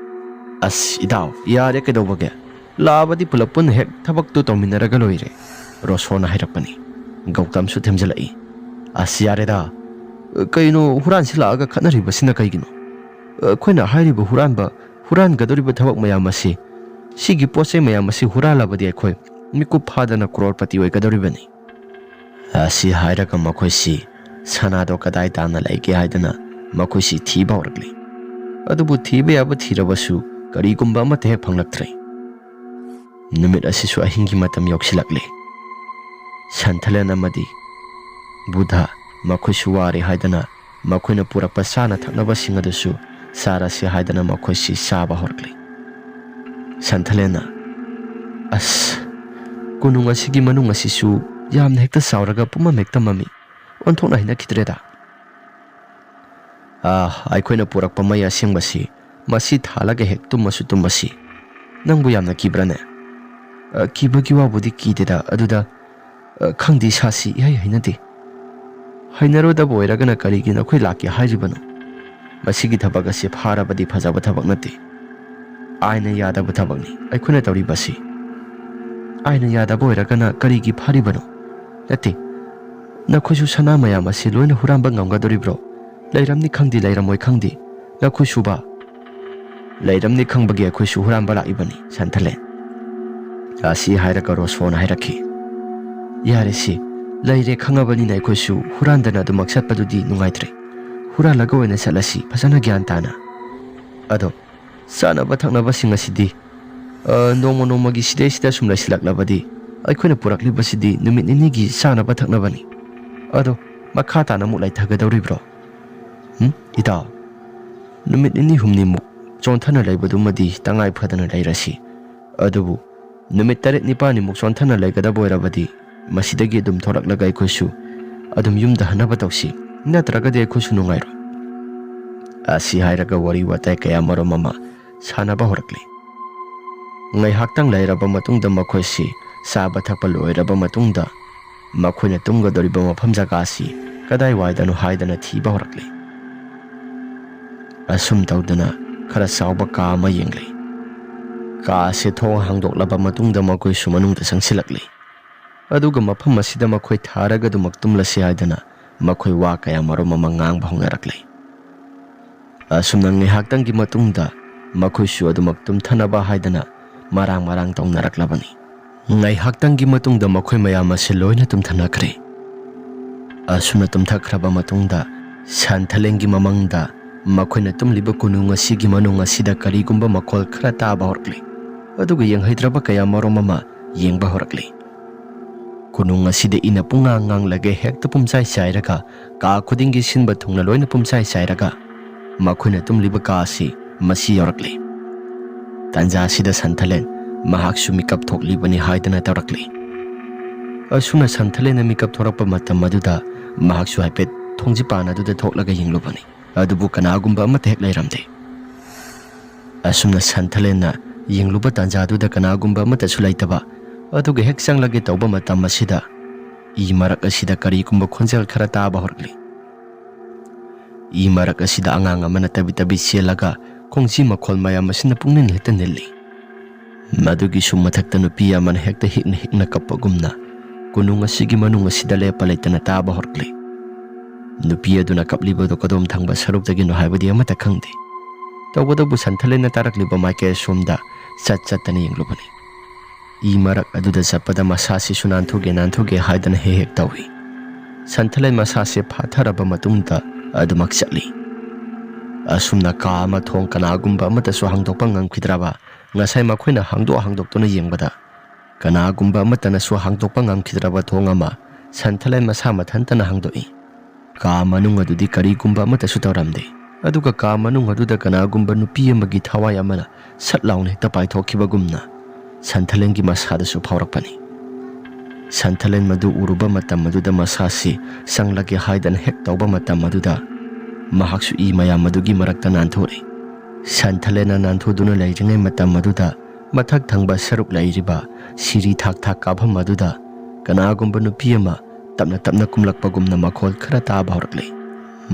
ꯑꯁ ꯏꯇꯥꯎ, ꯌꯥꯔꯦ, ꯀꯩꯗꯧꯕꯒꯦ? ꯂꯥꯛꯑꯕꯗꯤ ꯄꯨꯂꯞ ꯄꯨꯟꯅ ꯍꯦꯛ ꯊꯕꯛꯇꯨ ꯇꯧꯃꯤꯟꯅꯔꯒ ꯂꯣꯏꯔꯦ, ꯔꯣꯁꯣꯅ ꯍꯥꯏꯔꯛꯄꯅꯤ꯫ ꯒꯧꯇꯝꯁꯨ ꯊꯦꯝꯖꯤꯜꯂꯛꯏ, ꯑꯁ ꯌꯥꯔꯦꯗ, ꯀꯩꯅꯣ ꯍꯨꯔꯥꯟꯁꯤꯜꯂꯛꯑꯒ ꯈꯠꯅꯔꯤꯕꯁꯤꯅ ꯀꯩꯒꯤꯅꯣ? ꯑꯩꯈꯣꯏꯅ ꯍꯥꯏꯔꯤꯕ ꯍꯨꯔꯥꯟꯒꯗꯧꯔꯤꯕ ꯊꯕꯛ ꯃꯌꯥꯝ ꯑꯁꯤ, ꯁꯤꯒꯤ ꯄꯣꯠꯆꯩ ꯃꯌꯥꯝ ꯑꯁꯤ ꯍꯨꯔꯥꯜꯂꯕꯗꯤ ꯑꯩꯈꯣꯏ ꯃꯤꯀꯨꯞ ꯐꯥꯗꯅ ꯀ꯭ꯔꯣꯔꯄꯇꯤ ꯑꯣꯏꯒꯗꯧꯔꯤꯕꯅꯤ꯫ ꯑꯁꯤ ꯍꯥꯏꯔꯒ ꯃꯈꯣꯏꯁꯤ ꯁꯅꯥꯗꯣ ꯀꯗꯥꯏ ꯇꯥꯅ ꯂꯩꯒꯦ ꯍꯥꯏꯗꯅ ꯃꯈꯣꯏꯁꯤ ꯊꯤꯕ ꯍꯧꯔꯛꯂꯤ꯫ ꯑꯗꯨꯕꯨ ꯊꯤꯕ ꯌꯥꯕ ꯊꯤꯔꯕꯁꯨ ꯀꯔꯤꯒꯨꯝꯕ ꯑꯃꯠꯇ ꯍꯦꯛ ꯐꯪꯂꯛꯇ꯭ꯔꯦ꯫ ꯅꯨꯃꯤꯠ ꯑꯁꯤꯁꯨ ꯑꯍꯤꯡꯒꯤ ꯃꯇꯝ ꯌꯧꯁꯤꯜꯂꯛꯂꯦ꯫ ꯁꯟꯊꯂꯦꯟ ꯑꯃꯗꯤ ꯕꯨꯙ ꯃꯈꯣꯏꯁꯨ ꯋꯥꯔꯦ ꯍꯥꯏꯗꯅ ꯃꯈꯣꯏꯅ ꯄꯨꯔꯛꯄ ꯆꯥꯅ ꯊꯛꯅꯕꯁꯤꯡ ꯑꯗꯨꯁꯨ ꯆꯥꯔꯁꯤ ꯍꯥꯏꯗꯅ ꯃꯈꯣꯏꯁꯤ ꯆꯥꯕ ꯍꯧꯔꯛꯂꯤ꯫ ꯁꯟꯊꯂꯦꯟꯅ "ꯑꯁ, ꯀꯣꯅꯨꯡ ꯑꯁꯤꯒꯤ ꯃꯅꯨꯡ ꯑꯁꯤꯁꯨ ꯌꯥꯝꯅ ꯍꯦꯛꯇ ꯆꯥꯎꯔꯒ ꯄꯨꯝꯃꯝ ꯍꯦꯛꯇ ꯃꯝꯃꯤ꯫ ꯑꯣꯟꯊꯣꯛꯅ ꯍꯩꯅꯈꯤꯗ꯭ꯔꯦꯗ꯫ ꯑꯩꯈꯣꯏꯅ ꯄꯨꯔꯛꯄ ꯃꯩ ꯑꯁꯦꯡꯕꯁꯤ ꯃꯁꯤ ꯊꯥꯜꯂꯒ ꯍꯦꯛ ꯇꯨꯝꯃꯁꯨ ꯇꯨꯝꯃꯁꯤ꯫ ꯅꯪꯕꯨ ꯌꯥꯝꯅ ꯀꯤꯕ꯭ꯔꯥꯅꯦ?" "ꯀꯤꯕꯒꯤ ꯋꯥꯕꯨꯗꯤ ꯀꯤꯗꯦꯗ, ꯑꯗꯨꯗ ꯈꯪꯗꯦ, ꯏꯁꯥꯁꯤ ꯏꯍꯩ ꯍꯩꯅꯗꯦ." "ꯍꯩꯅꯔꯣꯏꯗꯕ ꯑꯣꯏꯔꯒꯅ ꯀꯔꯤꯒꯤ ꯅꯈꯣꯏ ꯂꯥꯛꯀꯦ ꯍꯥꯏꯔꯤꯕꯅꯣ? ꯃꯁꯤꯒꯤ ꯊꯕꯛ ꯑꯁꯤ ꯐꯥꯔꯕꯗꯤ ꯐꯖꯕ ꯊꯕꯛ ꯅꯠꯇꯦ꯫ ꯑꯥꯏꯟꯅ ꯌꯥꯗꯕ ꯊꯕꯛꯅꯤ ꯑꯩꯈꯣꯏꯅ ꯇꯧꯔꯤꯕꯁꯤ." "ꯑꯥꯏꯟꯅ ꯌꯥꯗꯕ ꯑꯣꯏꯔꯒꯅ ꯀꯔꯤꯒꯤ ꯐꯥꯔꯤꯕꯅꯣ?" "ꯅꯠꯇꯦ, ꯅꯈꯣꯏꯁꯨ ꯁꯅꯥ ꯃꯌꯥꯝ ꯑꯁꯤ ꯂꯣꯏꯅ ꯍꯨꯔꯥꯟꯕ ꯉꯝꯒꯗꯣꯔꯤꯕ꯭ꯔꯣ? ꯂꯩꯔꯝꯅꯤ ꯈꯪꯗꯦ, ꯂꯩꯔꯝꯃꯣꯏ ꯈꯪꯗꯦ, ꯅꯈꯣꯏꯁꯨꯕ?" "ꯂꯩꯔꯝꯅꯤ ꯈꯪꯕꯒꯤ ꯑꯩꯈꯣꯏꯁꯨ ꯍꯨꯔꯥꯟꯕ ꯂꯥꯛꯏꯕꯅꯤ ꯁꯟꯊꯂꯦꯟ." ꯑꯁꯤ ꯍꯥꯏꯔꯒ ꯔꯣꯁꯣꯟ ꯍꯥꯏꯔꯛꯈꯤ, "ꯌꯥꯔꯦꯁꯤ, ꯂꯩꯔꯦ ꯈꯪꯉꯕꯅꯤꯅ ꯑꯩꯈꯣꯏꯁꯨ ꯍꯨꯔꯥꯟꯗꯅ ꯑꯗꯨꯃꯛ ꯆꯠꯄꯗꯨꯗꯤ ꯅꯨꯡꯉꯥꯏꯇ꯭ꯔꯦ꯫ ꯍꯨꯔꯥꯜꯂꯒ ꯑꯣꯏꯅ ꯆꯠꯂꯁꯤ, ꯐꯖꯅ ꯒ꯭ꯌꯥꯟ ꯇꯥꯅ꯫ ꯑꯗꯣ ꯆꯥꯅꯕ ꯊꯛꯅꯕꯁꯤꯡ ꯑꯁꯤꯗꯤ ꯅꯣꯡꯃ ꯅꯣꯡꯃꯒꯤ ꯁꯤꯗꯩꯁꯤꯗ ꯁꯨꯝ ꯂꯩꯁꯤꯜꯂꯛꯂꯕꯗꯤ ꯑꯩꯈꯣꯏꯅ ꯄꯨꯔꯛꯂꯤꯕꯁꯤꯗꯤ ꯅꯨꯃꯤꯠ ꯅꯤꯅꯤꯒꯤ ꯆꯥꯅꯕ ꯊꯛꯅꯕꯅꯤ꯫ ꯑꯗꯣ ꯃꯈꯥ ꯇꯥꯅ ꯑꯃꯨꯛ ꯂꯩꯊꯒꯗꯧꯔꯤꯕ꯭ꯔꯣ? ꯏꯇꯥꯎ, ꯅꯨꯃꯤꯠ ꯅꯤꯅꯤ ꯍꯨꯝꯅꯤꯃꯨꯛ ꯆꯣꯟꯊꯅ ꯂꯩꯕꯗꯨꯃꯗꯤ ꯇꯉꯥꯏ ꯐꯗꯅ ꯂꯩꯔꯁꯤ꯫ ꯑꯗꯨꯕꯨ ꯅꯨꯃꯤꯠ 8 9 ꯆꯣꯟꯊꯅ ꯂꯩꯒꯗꯕ ꯑꯣꯏꯔꯕꯗꯤ ꯃꯁꯤꯗꯒꯤ ꯑꯗꯨꯝ ꯊꯣꯔꯛꯂꯒ ꯑꯩꯈꯣꯏꯁꯨ ꯑꯗꯨꯝ ꯌꯨꯝꯗ ꯍꯟꯅꯕ ꯇꯧꯁꯤ, ꯅꯠꯇ꯭ꯔꯒꯗꯤ ꯑꯩꯈꯣꯏꯁꯨ ꯅꯨꯡꯉꯥꯏꯔꯣꯏ." ꯑꯁꯤ ꯍꯥꯏꯔꯒ ꯋꯥꯔꯤ ꯋꯥꯇꯥꯏ ꯀꯌꯥ ꯃꯔꯨꯝ ꯑꯃ ꯁꯥꯟꯅꯕ ꯍꯧꯔꯛꯂꯤ꯫ ꯉꯥꯏꯍꯥꯛꯇꯪ ꯂꯩꯔꯕ ꯃꯇꯨꯡꯗ ꯃꯈꯣꯏꯁꯤ ꯆꯥꯕ ꯊꯛꯄ ꯂꯣꯏꯔꯕ ꯃꯇꯨꯡꯗ ꯃꯈꯣꯏꯅ ꯇꯨꯝꯒꯗꯧꯔꯤꯕ ꯃꯐꯝ ꯖꯒꯥꯁꯤ ꯀꯗꯥꯏꯋꯥꯏꯗꯅꯣ ꯍꯥꯏꯗꯅ ꯊꯤꯕ ꯍꯧꯔꯛꯂꯤ꯫ ꯑꯁꯨꯝ ꯇꯧꯗꯨꯅ ꯈꯔ ꯆꯥꯎꯕ ꯀꯥ ꯑꯃ ꯌꯦꯡꯂꯤ꯫ ꯀꯥ ꯑꯁꯤ ꯊꯣꯡ ꯍꯥꯡꯗꯣꯛꯂꯕ ꯃꯇꯨꯡꯗ ꯃꯈꯣꯏꯁꯨ ꯃꯅꯨꯡꯗ ꯆꯪꯁꯤꯜꯂꯛꯂꯤ꯫ ꯑꯗꯨꯒ ꯃꯐꯝ ꯑꯁꯤꯗ ꯃꯈꯣꯏ ꯊꯥꯔꯒ ꯑꯗꯨꯃꯛ ꯇꯨꯝꯂꯁꯤ ꯍꯥꯏꯗꯅ ꯃꯈꯣꯏ ꯋꯥ ꯀꯌꯥ ꯃꯔꯨꯝ ꯑꯃ ꯉꯥꯡꯕ ꯍꯧꯅꯔꯛꯂꯤ꯫ ꯑꯁꯨꯝꯅ ꯉꯥꯏꯍꯥꯛꯇꯪꯒꯤ ꯃꯇꯨꯡꯗ ꯃꯈꯣꯏꯁꯨ ꯑꯗꯨꯃꯛ ꯇꯨꯝꯊꯅꯕ ꯍꯥꯏꯗꯅ ꯃꯔꯥꯡ ꯃꯔꯥꯡ ꯇꯧꯅꯔꯛꯂꯕꯅꯤ꯫ ꯉꯥꯏꯍꯥꯛꯇꯪꯒꯤ ꯃꯇꯨꯡꯗ ꯃꯈꯣꯏ ꯃꯌꯥꯝ ꯑꯁꯤ ꯂꯣꯏꯅ ꯇꯨꯝꯊꯅꯈ꯭ꯔꯦ꯫ ꯑꯁꯨꯝꯅ ꯇꯨꯝꯊꯈ꯭ꯔꯕ ꯃꯇꯨꯡꯗ ꯁꯟꯊꯂꯦꯟꯒꯤ ꯃꯃꯪꯗ ꯃꯈꯣꯏꯅ ꯇꯨꯝꯂꯤꯕ ꯀꯣꯅꯨꯡ ꯑꯁꯤꯒꯤ ꯃꯅꯨꯡ ꯑꯁꯤꯗ ꯀꯔꯤꯒꯨꯝꯕ ꯃꯈꯣꯜ ꯈꯔ ꯇꯥꯕ ꯍꯧꯔꯛꯂꯤ꯫ ꯑꯗꯨꯒ ꯌꯦꯡꯍꯩꯗ꯭ꯔꯕ ꯀꯌꯥ ꯃꯔꯨꯝ ꯑꯃ ꯌꯦꯡꯕ ꯍꯧꯔꯛꯂꯤ꯫ ꯀꯣꯅꯨꯡ ꯑꯁꯤꯗ ꯏꯅ ꯄꯨꯡꯉꯥꯡ ꯉꯥꯡꯂꯒ ꯍꯦꯛꯇ ꯄꯨꯝꯆꯥꯏ ꯆꯥꯏꯔꯒ ꯀꯥ ꯈꯨꯗꯤꯡꯒꯤ ꯁꯤꯟꯕ ꯊꯨꯡꯅ ꯂꯣꯏꯅ ꯄꯨꯝꯆꯥꯏ ꯆꯥꯏꯔꯒ ꯃꯈꯣꯏꯅ ꯇꯨꯝꯂꯤꯕ ꯀꯥ ꯑꯁꯤ ꯃꯁꯤ ꯌꯧꯔꯛꯂꯤ꯫ ꯇꯥꯟꯖꯥ ꯑꯁꯤꯗ ꯁꯟꯊꯂꯦꯟ ꯃꯍꯥꯛꯁꯨ ꯃꯤꯀꯞ ꯊꯣꯛꯂꯤꯕꯅꯤ ꯍꯥꯏꯗꯅ ꯇꯧꯔꯛꯂꯤ꯫ ꯑꯁꯨꯝꯅ ꯁꯟꯊꯂꯦꯟꯅ ꯃꯤꯀꯞ ꯊꯣꯔꯛꯄ ꯃꯇꯝ ꯑꯗꯨꯗ ꯃꯍꯥꯛꯁꯨ ꯍꯥꯏꯐꯦꯠ ꯊꯣꯡꯖꯤꯄꯥꯟ ꯑꯗꯨꯗ ꯊꯣꯛꯂꯒ ꯌꯦꯡꯂꯨꯕꯅꯤ꯫ ꯑꯗꯨꯕꯨ ꯀꯅꯥꯒꯨꯝꯕ ꯑꯃꯠꯇ ꯍꯦꯛ ꯂꯩꯔꯝꯗꯦ꯫ ꯑꯁꯨꯝꯅ ꯁꯟꯊꯂꯦꯟꯅ ꯌꯦꯡꯂꯨꯕ ꯇꯥꯟꯖꯥꯗꯨꯗ ꯀꯅꯥꯒꯨꯝꯕ ꯑꯃꯠꯇꯁꯨ ꯂꯩꯇꯕ ꯑꯗꯨꯒ ꯍꯦꯛ ꯆꯪꯂꯒꯦ ꯇꯧꯕ ꯃꯇꯝ ꯑꯁꯤꯗ ꯏ ꯃꯔꯛ ꯑꯁꯤꯗ ꯀꯔꯤꯒꯨꯝꯕ ꯈꯣꯟꯖꯦꯜ ꯈꯔ ꯇꯥꯕ ꯍꯧꯔꯛꯂꯤ꯫ ꯏ ꯃꯔꯛ ꯑꯁꯤꯗ ꯑꯉꯥꯡ ꯑꯃꯅ ꯇꯕꯤ ꯇꯕꯤ ꯆꯦꯜꯂꯒ ꯈꯣꯡꯖꯤ ꯃꯈꯣꯜ ꯃꯌꯥꯝ ꯑꯁꯤꯅ ꯄꯨꯛꯅꯤꯡ ꯍꯦꯛꯇ ꯅꯤꯜꯂꯤ꯫ ꯃꯗꯨꯒꯤꯁꯨ ꯃꯊꯛꯇ ꯅꯨꯄꯤ ꯑꯃꯅ ꯍꯦꯛꯇ ꯍꯤꯛꯅ ꯍꯤꯛꯅ ꯀꯞꯄꯒꯨꯝꯅ ꯀꯣꯅꯨꯡ ꯑꯁꯤꯒꯤ ꯃꯅꯨꯡ ꯑꯁꯤꯗ ꯂꯦꯞꯄ ꯂꯩꯇꯅ ꯇꯥꯕ ꯍꯧꯔꯛꯂꯤ꯫ ꯅꯨꯄꯤ ꯑꯗꯨꯅ ꯀꯞꯂꯤꯕꯗꯨ ꯀꯗꯣꯝ ꯊꯪꯕ ꯁꯔꯨꯛꯇꯒꯤꯅꯣ ꯍꯥꯏꯕꯗꯤ ꯑꯃꯠꯇ ꯈꯪꯗꯦ꯫ ꯇꯧꯕꯇꯕꯨ ꯁꯟꯊꯂꯦꯟꯅ ꯇꯥꯔꯛꯂꯤꯕ ꯃꯥꯏꯀꯩ ꯑꯁꯣꯝꯗ ꯆꯠꯇꯅ ꯌꯦꯡꯂꯨꯕꯅꯤ꯫ ꯏ ꯃꯔꯛ ꯑꯗꯨꯗ ꯆꯠꯄꯗ ꯃꯁꯥꯁꯤꯁꯨ ꯅꯥꯟꯊꯣꯛꯒꯦ ꯍꯥꯏꯗꯅ ꯍꯦꯛ ꯍꯦꯛ ꯇꯧꯏ꯫ ꯁꯟꯊꯂꯦꯟ ꯃꯁꯥꯁꯦ ꯐꯥꯊꯔꯕ ꯃꯇꯨꯡꯗ ꯑꯗꯨꯃꯛ ꯆꯠꯂꯤ꯫ ꯑꯁꯨꯝꯅ ꯀꯥ ꯑꯃ ꯊꯣꯡ ꯀꯅꯥꯒꯨꯝꯕ ꯑꯃꯠꯇꯁꯨ ꯍꯥꯡꯗꯣꯛꯄ ꯉꯝꯈꯤꯗ꯭ꯔꯕ ꯉꯁꯥꯏ ꯃꯈꯣꯏꯅ ꯍꯥꯡꯗꯣꯛꯇꯨꯅ ꯌꯦꯡꯕꯗ ꯀꯅꯥꯒꯨꯝꯕ ꯑꯃꯠꯇꯅꯁꯨ ꯍꯥꯡꯗꯣꯛꯄ ꯉꯝꯈꯤꯗ꯭ꯔꯕ ꯊꯣꯡ ꯑꯃ ꯁꯟꯊꯂꯦꯟ ꯃꯁꯥ ꯃꯊꯟꯇꯅ ꯍꯥꯡꯗꯣꯛꯏ꯫ ꯀꯥ ꯃꯅꯨꯡ ꯑꯗꯨꯗꯤ ꯀꯔꯤꯒꯨꯝꯕ ꯑꯃꯠꯇꯁꯨ ꯇꯧꯔꯝꯗꯦ꯫ ꯑꯗꯨꯒ ꯀꯥ ꯃꯅꯨꯡ ꯑꯗꯨꯗ ꯀꯅꯥꯒꯨꯝꯕ ꯅꯨꯄꯤ ꯑꯃꯒꯤ ꯊꯋꯥꯏ ꯑꯃꯅ ꯁꯠ ꯂꯥꯎꯅ ꯍꯦꯛꯇ ꯄꯥꯏꯊꯣꯛꯈꯤꯕꯒꯨꯝꯅ ꯁꯟꯊꯂꯦꯟꯒꯤ ꯃꯁꯥꯗꯁꯨ ꯐꯥꯎꯔꯛꯄꯅꯤ꯫ ꯁꯟꯊꯂꯦꯟ ꯃꯗꯨ ꯎꯔꯨꯕ ꯃꯇꯝ ꯑꯗꯨꯗ ꯃꯁꯥꯁꯤ ꯆꯪꯂꯒꯦ ꯍꯥꯏꯗꯅ ꯍꯦꯛ ꯇꯧꯕ ꯃꯇꯝ ꯑꯗꯨꯗ ꯃꯍꯥꯛꯁꯨ ꯏ ꯃꯌꯥꯝ ꯑꯗꯨꯒꯤ ꯃꯔꯛꯇ ꯅꯥꯟꯊꯣꯛꯏ꯫ ꯁꯟꯊꯂꯦꯟꯅ ꯅꯥꯟꯊꯣꯛꯗꯨꯅ ꯂꯩꯔꯤꯉꯩ ꯃꯇꯝ ꯑꯗꯨꯗ ꯃꯊꯛ ꯊꯪꯕ ꯁꯔꯨꯛ ꯂꯩꯔꯤꯕ ꯁꯤꯔꯤ ꯊꯥꯛ ꯀꯥꯐꯝ ꯑꯗꯨꯗ ꯀꯅꯥꯒꯨꯝꯕ ꯅꯨꯄꯤ ꯑꯃ ꯇꯞꯅ ꯇꯞꯅ ꯀꯨꯝꯂꯛꯄꯒꯨꯝꯅ ꯃꯈꯣꯜ ꯈꯔ ꯇꯥꯕ ꯍꯧꯔꯛꯂꯤ꯫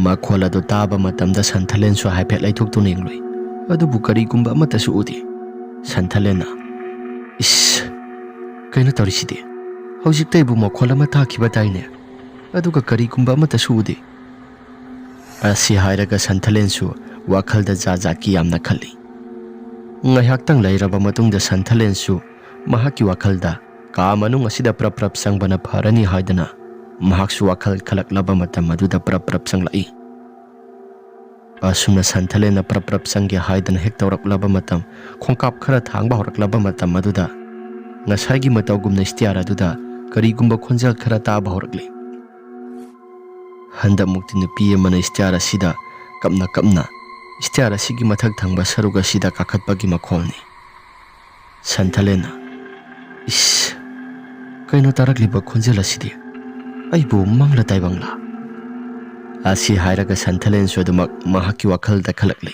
ꯃꯈꯣꯜ ꯑꯗꯨ ꯇꯥꯕ ꯃꯇꯝꯗ ꯁꯟꯊꯂꯦꯟꯁꯨ ꯍꯥꯏꯐꯦꯠ ꯂꯩꯊꯣꯛꯇꯨꯅ ꯌꯦꯡꯂꯨꯏ꯫ ꯑꯗꯨꯕꯨ ꯀꯔꯤꯒꯨꯝꯕ ꯑꯃꯠꯇꯁꯨ ꯎꯗꯦ꯫ ꯁꯟꯊꯂꯦꯟꯅ "ꯏꯁ, ꯀꯩꯅꯣ ꯇꯧꯔꯤꯁꯤꯗꯤ? ꯍꯧꯖꯤꯛꯇꯩꯕꯨ ꯃꯈꯣꯜ ꯑꯃ ꯇꯥꯈꯤꯕ ꯇꯥꯏꯅꯦ, ꯑꯗꯨꯒ ꯀꯔꯤꯒꯨꯝꯕ ꯑꯃꯠꯇꯁꯨ ꯎꯗꯦ." ꯑꯁꯤ ꯍꯥꯏꯔꯒ ꯁꯟꯊꯂꯦꯟꯁꯨ ꯋꯥꯈꯜꯗ ꯖꯥꯠꯀꯤ ꯌꯥꯝꯅ ꯈꯜꯂꯤ꯫ ꯉꯥꯏꯍꯥꯛꯇꯪ ꯂꯩꯔꯕ ꯃꯇꯨꯡꯗ ꯁꯟꯊꯂꯦꯟꯁꯨ ꯃꯍꯥꯛꯀꯤ ꯋꯥꯈꯜꯗ ꯀꯥ ꯃꯅꯨꯡ ꯑꯁꯤꯗ ꯄ꯭ꯔꯞ ꯆꯪꯕꯅ ꯐꯔꯅꯤ ꯍꯥꯏꯗꯅ mahaksu wakhal khalaklaba matam aduda prap sanglai. Asumna Santalena prap sangge haidan hek tawraklaba matam khongkap khara thangba horaklaba matam aduda ngasagi matawgumna istiara aduda karigumba khonjal khara taba horakle. Handa mukti nupi amana istiara sida kapna istiara sigi mathak thangba saruga sida kakhatpagi makholni. Santalena is kaino tarakliba khonjal asidi aibu mangla taibangla. Asi hairaga Santalen suadumak mahaki wakhalda khalakle.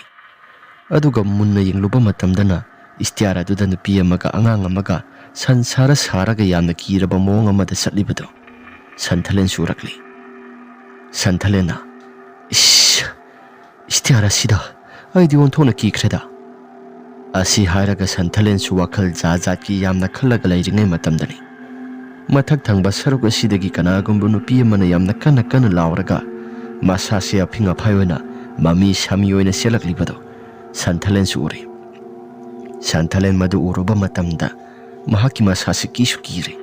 Aduga munna yengluba matamdana istiara aduda nupi amaga angang amaga sansara saraga yamna kiraba mawng amada satlibado Santalen surakle. Santalena istiara sida aidi onthona kikreda. Asi hairaga Santalen su wakhal jajat ki yamna khallaga lairingai matamdani mathak thangba saruga sidagi kanagumbu nupi amana yamna kana lauraga masase aphinga phaiona mami sami oina selaklibado Santalen su uri. Santalen madu uruba matamda mahaki masase kisu kire.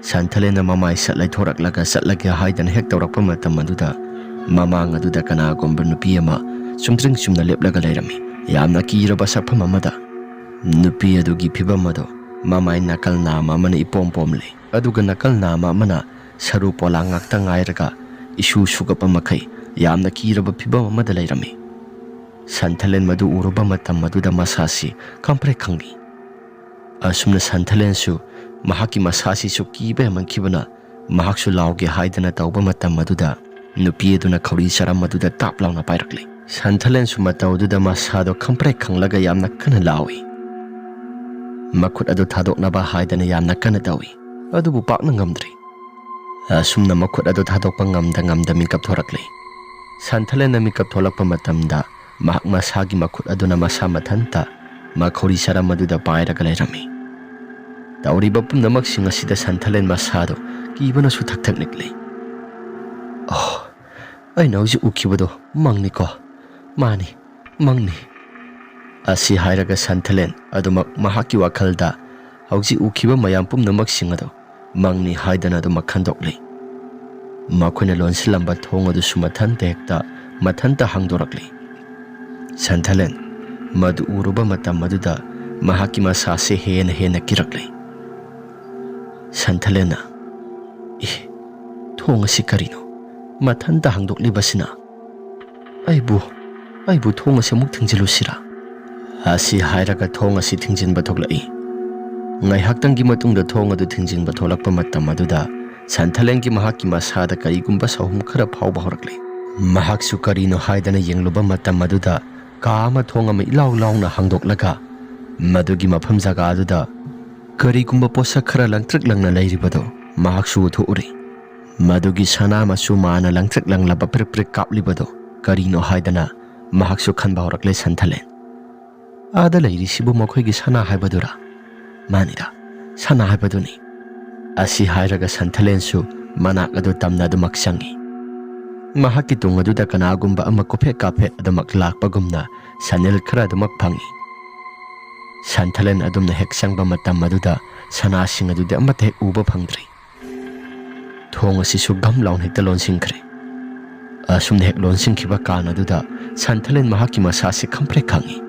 Santalena mamai satlai thoraklaga satlaga haidan hek tawrakpa matam aduda mamang aduda kanagumbu nupi ama sumtring sumna leplaga lairami yamna kiraba sakpham amada nupi adugi phibam ado mamai nakal nama amana ipom le aduga nakal nama amana saru pola ngakta ngairaga isu sugapa makai yamna kiraba phibam amada lairami. Santalen madu uruba matam aduda masasi kampre khangni. Asumna Santalen su mahaki masasi su kibe mankibana mahaksu lauge haidana tawba matam aduda nupi aduna khawri saram aduda tap launa pairakle. Santalen su matawduda masado kampre khanglaga yamna kana lawi makut adu thadoknaba haidana yamna kana tawi adubu pakna ngamdri. Asumna makut adu thadokpa ngamda mikap thorakle. Santalena mikap tholakpa matamda mahak masagi makut aduna masa mathanta makhawri saram aduda pairaga lairami. Tauriba pumnamak singa sida Santalen masado kibana su thak nikle. Oh aina hauji ukhibado mangni ko mani mangni. Asi hairaga Santalen adumak mahaki wakhalda hauji ukhiba mayam pumnamak singado mangni haidana adu makhandokle. Makhona lonsilamba thong adu sumathanta hekta mathanta hangdorakle. Santalen madu uruba matam aduda mahaki masase hena kirakle. Santalena thong asi karino mathanta hangdoklibasina aibu thong asi amuk thingjilusira. Asi hairaga thong asi thingjinba thoklai. Ngai haktangi matungda thong adu thingjinba tholakpa matam aduda Santalengi mahaki masada karigumba sahum khara phawba horakle. Mahaksu karino haidana yengluba matam aduda ka ama thong ama ilauna hangdoklaga madugi mafam jaga aduda karigumba posa khara langtrak langna lairibado mahaksu uthuuri. Madugi sana masu mana langtrak langlaba prek kaplibado karino haidana mahaksu khanba horakle Santalen. Ada lairi sibu makhoigi sana haibadura manida sana haibaduni. Asi hairaga Santalen su manak adu tamna adu maksangi. Mahaki tung adu da kanagumba ama kophe kaphe adu maklakpagumna sanel khara adu makphangi. Santalen adumna hek sangba matam aduda sana sing adu de amata hek uba phangdri. Thong asi su gam laun hekta lonsingkhre. Asumna hek lonsingkhiba kan aduda Santalen mahaki masasi khampre khangi.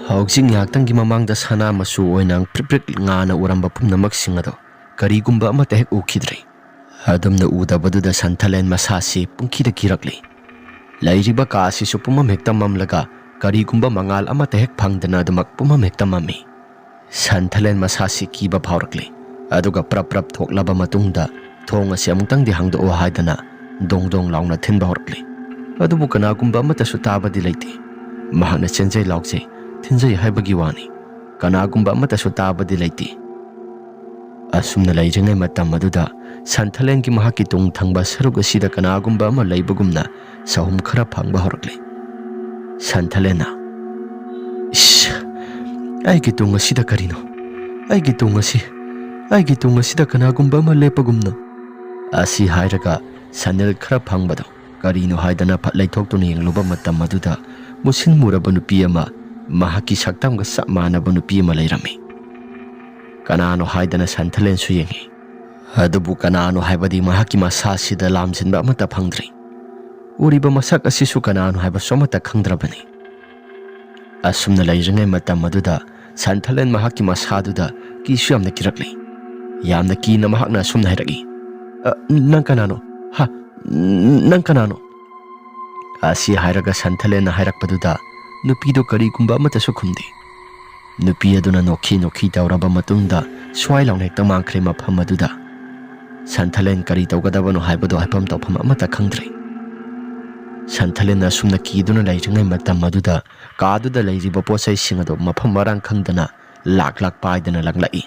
Haugjing yaktangi mamangda sana masu oinang priprik ngana uramba pumnamak singado karigumba amata hek ukhidre. Adumna udabaduda Santalen masasi pungkhida kirakle. Lairiba ka asi su pumam hekta mamlaga karigumba mangal amata hek phangdana adumak pumam hekta mami. Santalen masasi kiba phawrakle. Aduga prap thoklaba matungda thong asi amungtangdi hangdo haidana dong launa thinba horakle. Adubu kanagumba amata su tabadi leite. Mahakna chenjai laukje thinjai haibagi wani kanagumba amata su tabadi leite. Asumna lairingai matam aduda Santalengi mahaki tung thangba sarug asida kanagumba ama laibagumna sahum khara phangba horakle. Santalena aigi tung asida karino aigi tung asida kanagumba ama lepagumna. Asi hairaga sanel khara phangbado karino haidana phatlai thoktuna yengluba matam aduda musin muraba nupi ama mahaki saktamga sapmanaba nupi ama lairami. Kanano haidana Santalen su yengi. ꯑꯗꯨꯕꯨ ꯀꯅꯥꯅꯣ ꯍꯥꯏꯕꯗꯤ ꯃꯍꯥꯛꯀꯤ ꯃꯁꯥꯁꯤꯗ ꯂꯥꯝꯖꯤꯟꯕ ꯑꯃꯠꯇ ꯐꯪꯗ꯭ꯔꯤ꯫ ꯎꯔꯤꯕ ꯃꯁꯛ ꯑꯁꯤꯁꯨ ꯀꯅꯥꯅꯣ ꯍꯥꯏꯕꯁꯨ ꯑꯃꯠꯇ ꯈꯪꯗ꯭ꯔꯕꯅꯤ꯫ ꯑꯁꯨꯝꯅ ꯂꯩꯔꯤꯉꯩ ꯃꯇꯝ ꯑꯗꯨꯗ ꯁꯟꯊꯂꯦꯟ ꯃꯍꯥꯛꯀꯤ ꯃꯁꯥꯗꯨꯗ ꯀꯤꯁꯨ ꯌꯥꯝꯅ ꯀꯤꯔꯛꯂꯤ꯫ ꯌꯥꯝꯅ ꯀꯤꯅ ꯃꯍꯥꯛꯅ ꯑꯁꯨꯝꯅ ꯍꯥꯏꯔꯛꯏ, "ꯅꯪ ꯀꯅꯥꯅꯣ? ꯍꯥ, ꯅꯪ ꯀꯅꯥꯅꯣ?" ꯑꯁꯤ ꯍꯥꯏꯔꯒ ꯁꯟꯊꯂꯦꯟꯅ ꯍꯥꯏꯔꯛꯄꯗꯨꯗ ꯅꯨꯄꯤꯗꯨ ꯀꯔꯤꯒꯨꯝꯕ ꯑꯃꯠꯇꯁꯨ ꯈꯨꯝꯗꯦ꯫ ꯅꯨꯄꯤ ꯑꯗꯨꯅ ꯅꯣꯛꯈꯤ ꯇꯧꯔꯕ ꯃꯇꯨꯡꯗ ꯁ꯭ꯋꯥꯏ ꯂꯥꯎꯅ ꯍꯦꯛꯇ ꯃꯥꯡꯈ꯭ꯔꯦ ꯃꯐꯝ ꯑꯗꯨꯗ꯫ ꯁꯟꯊꯂꯦꯟ ꯀꯔꯤ ꯇꯧꯒꯗꯕꯅꯣ ꯍꯥꯏꯕꯗꯨ ꯍꯥꯏꯐꯝ ꯇꯧꯐꯝ ꯑꯃꯠꯇ ꯈꯪꯗ꯭ꯔꯦ꯫ ꯁꯟꯊꯂꯦꯟꯅ ꯑꯁꯨꯝꯅ ꯀꯤꯗꯨꯅ ꯂꯩꯔꯤꯉꯩ ꯃꯇꯝ ꯑꯗꯨꯗ ꯀꯥꯗꯨꯗ ꯂꯩꯔꯤꯕ ꯄꯣꯠꯆꯩꯁꯤꯡ ꯑꯗꯨ ꯃꯐꯝ ꯃꯔꯥꯡ ꯈꯪꯗꯅ ꯂꯥꯛ ꯄꯥꯏꯗꯅ ꯂꯪꯂꯛꯏ꯫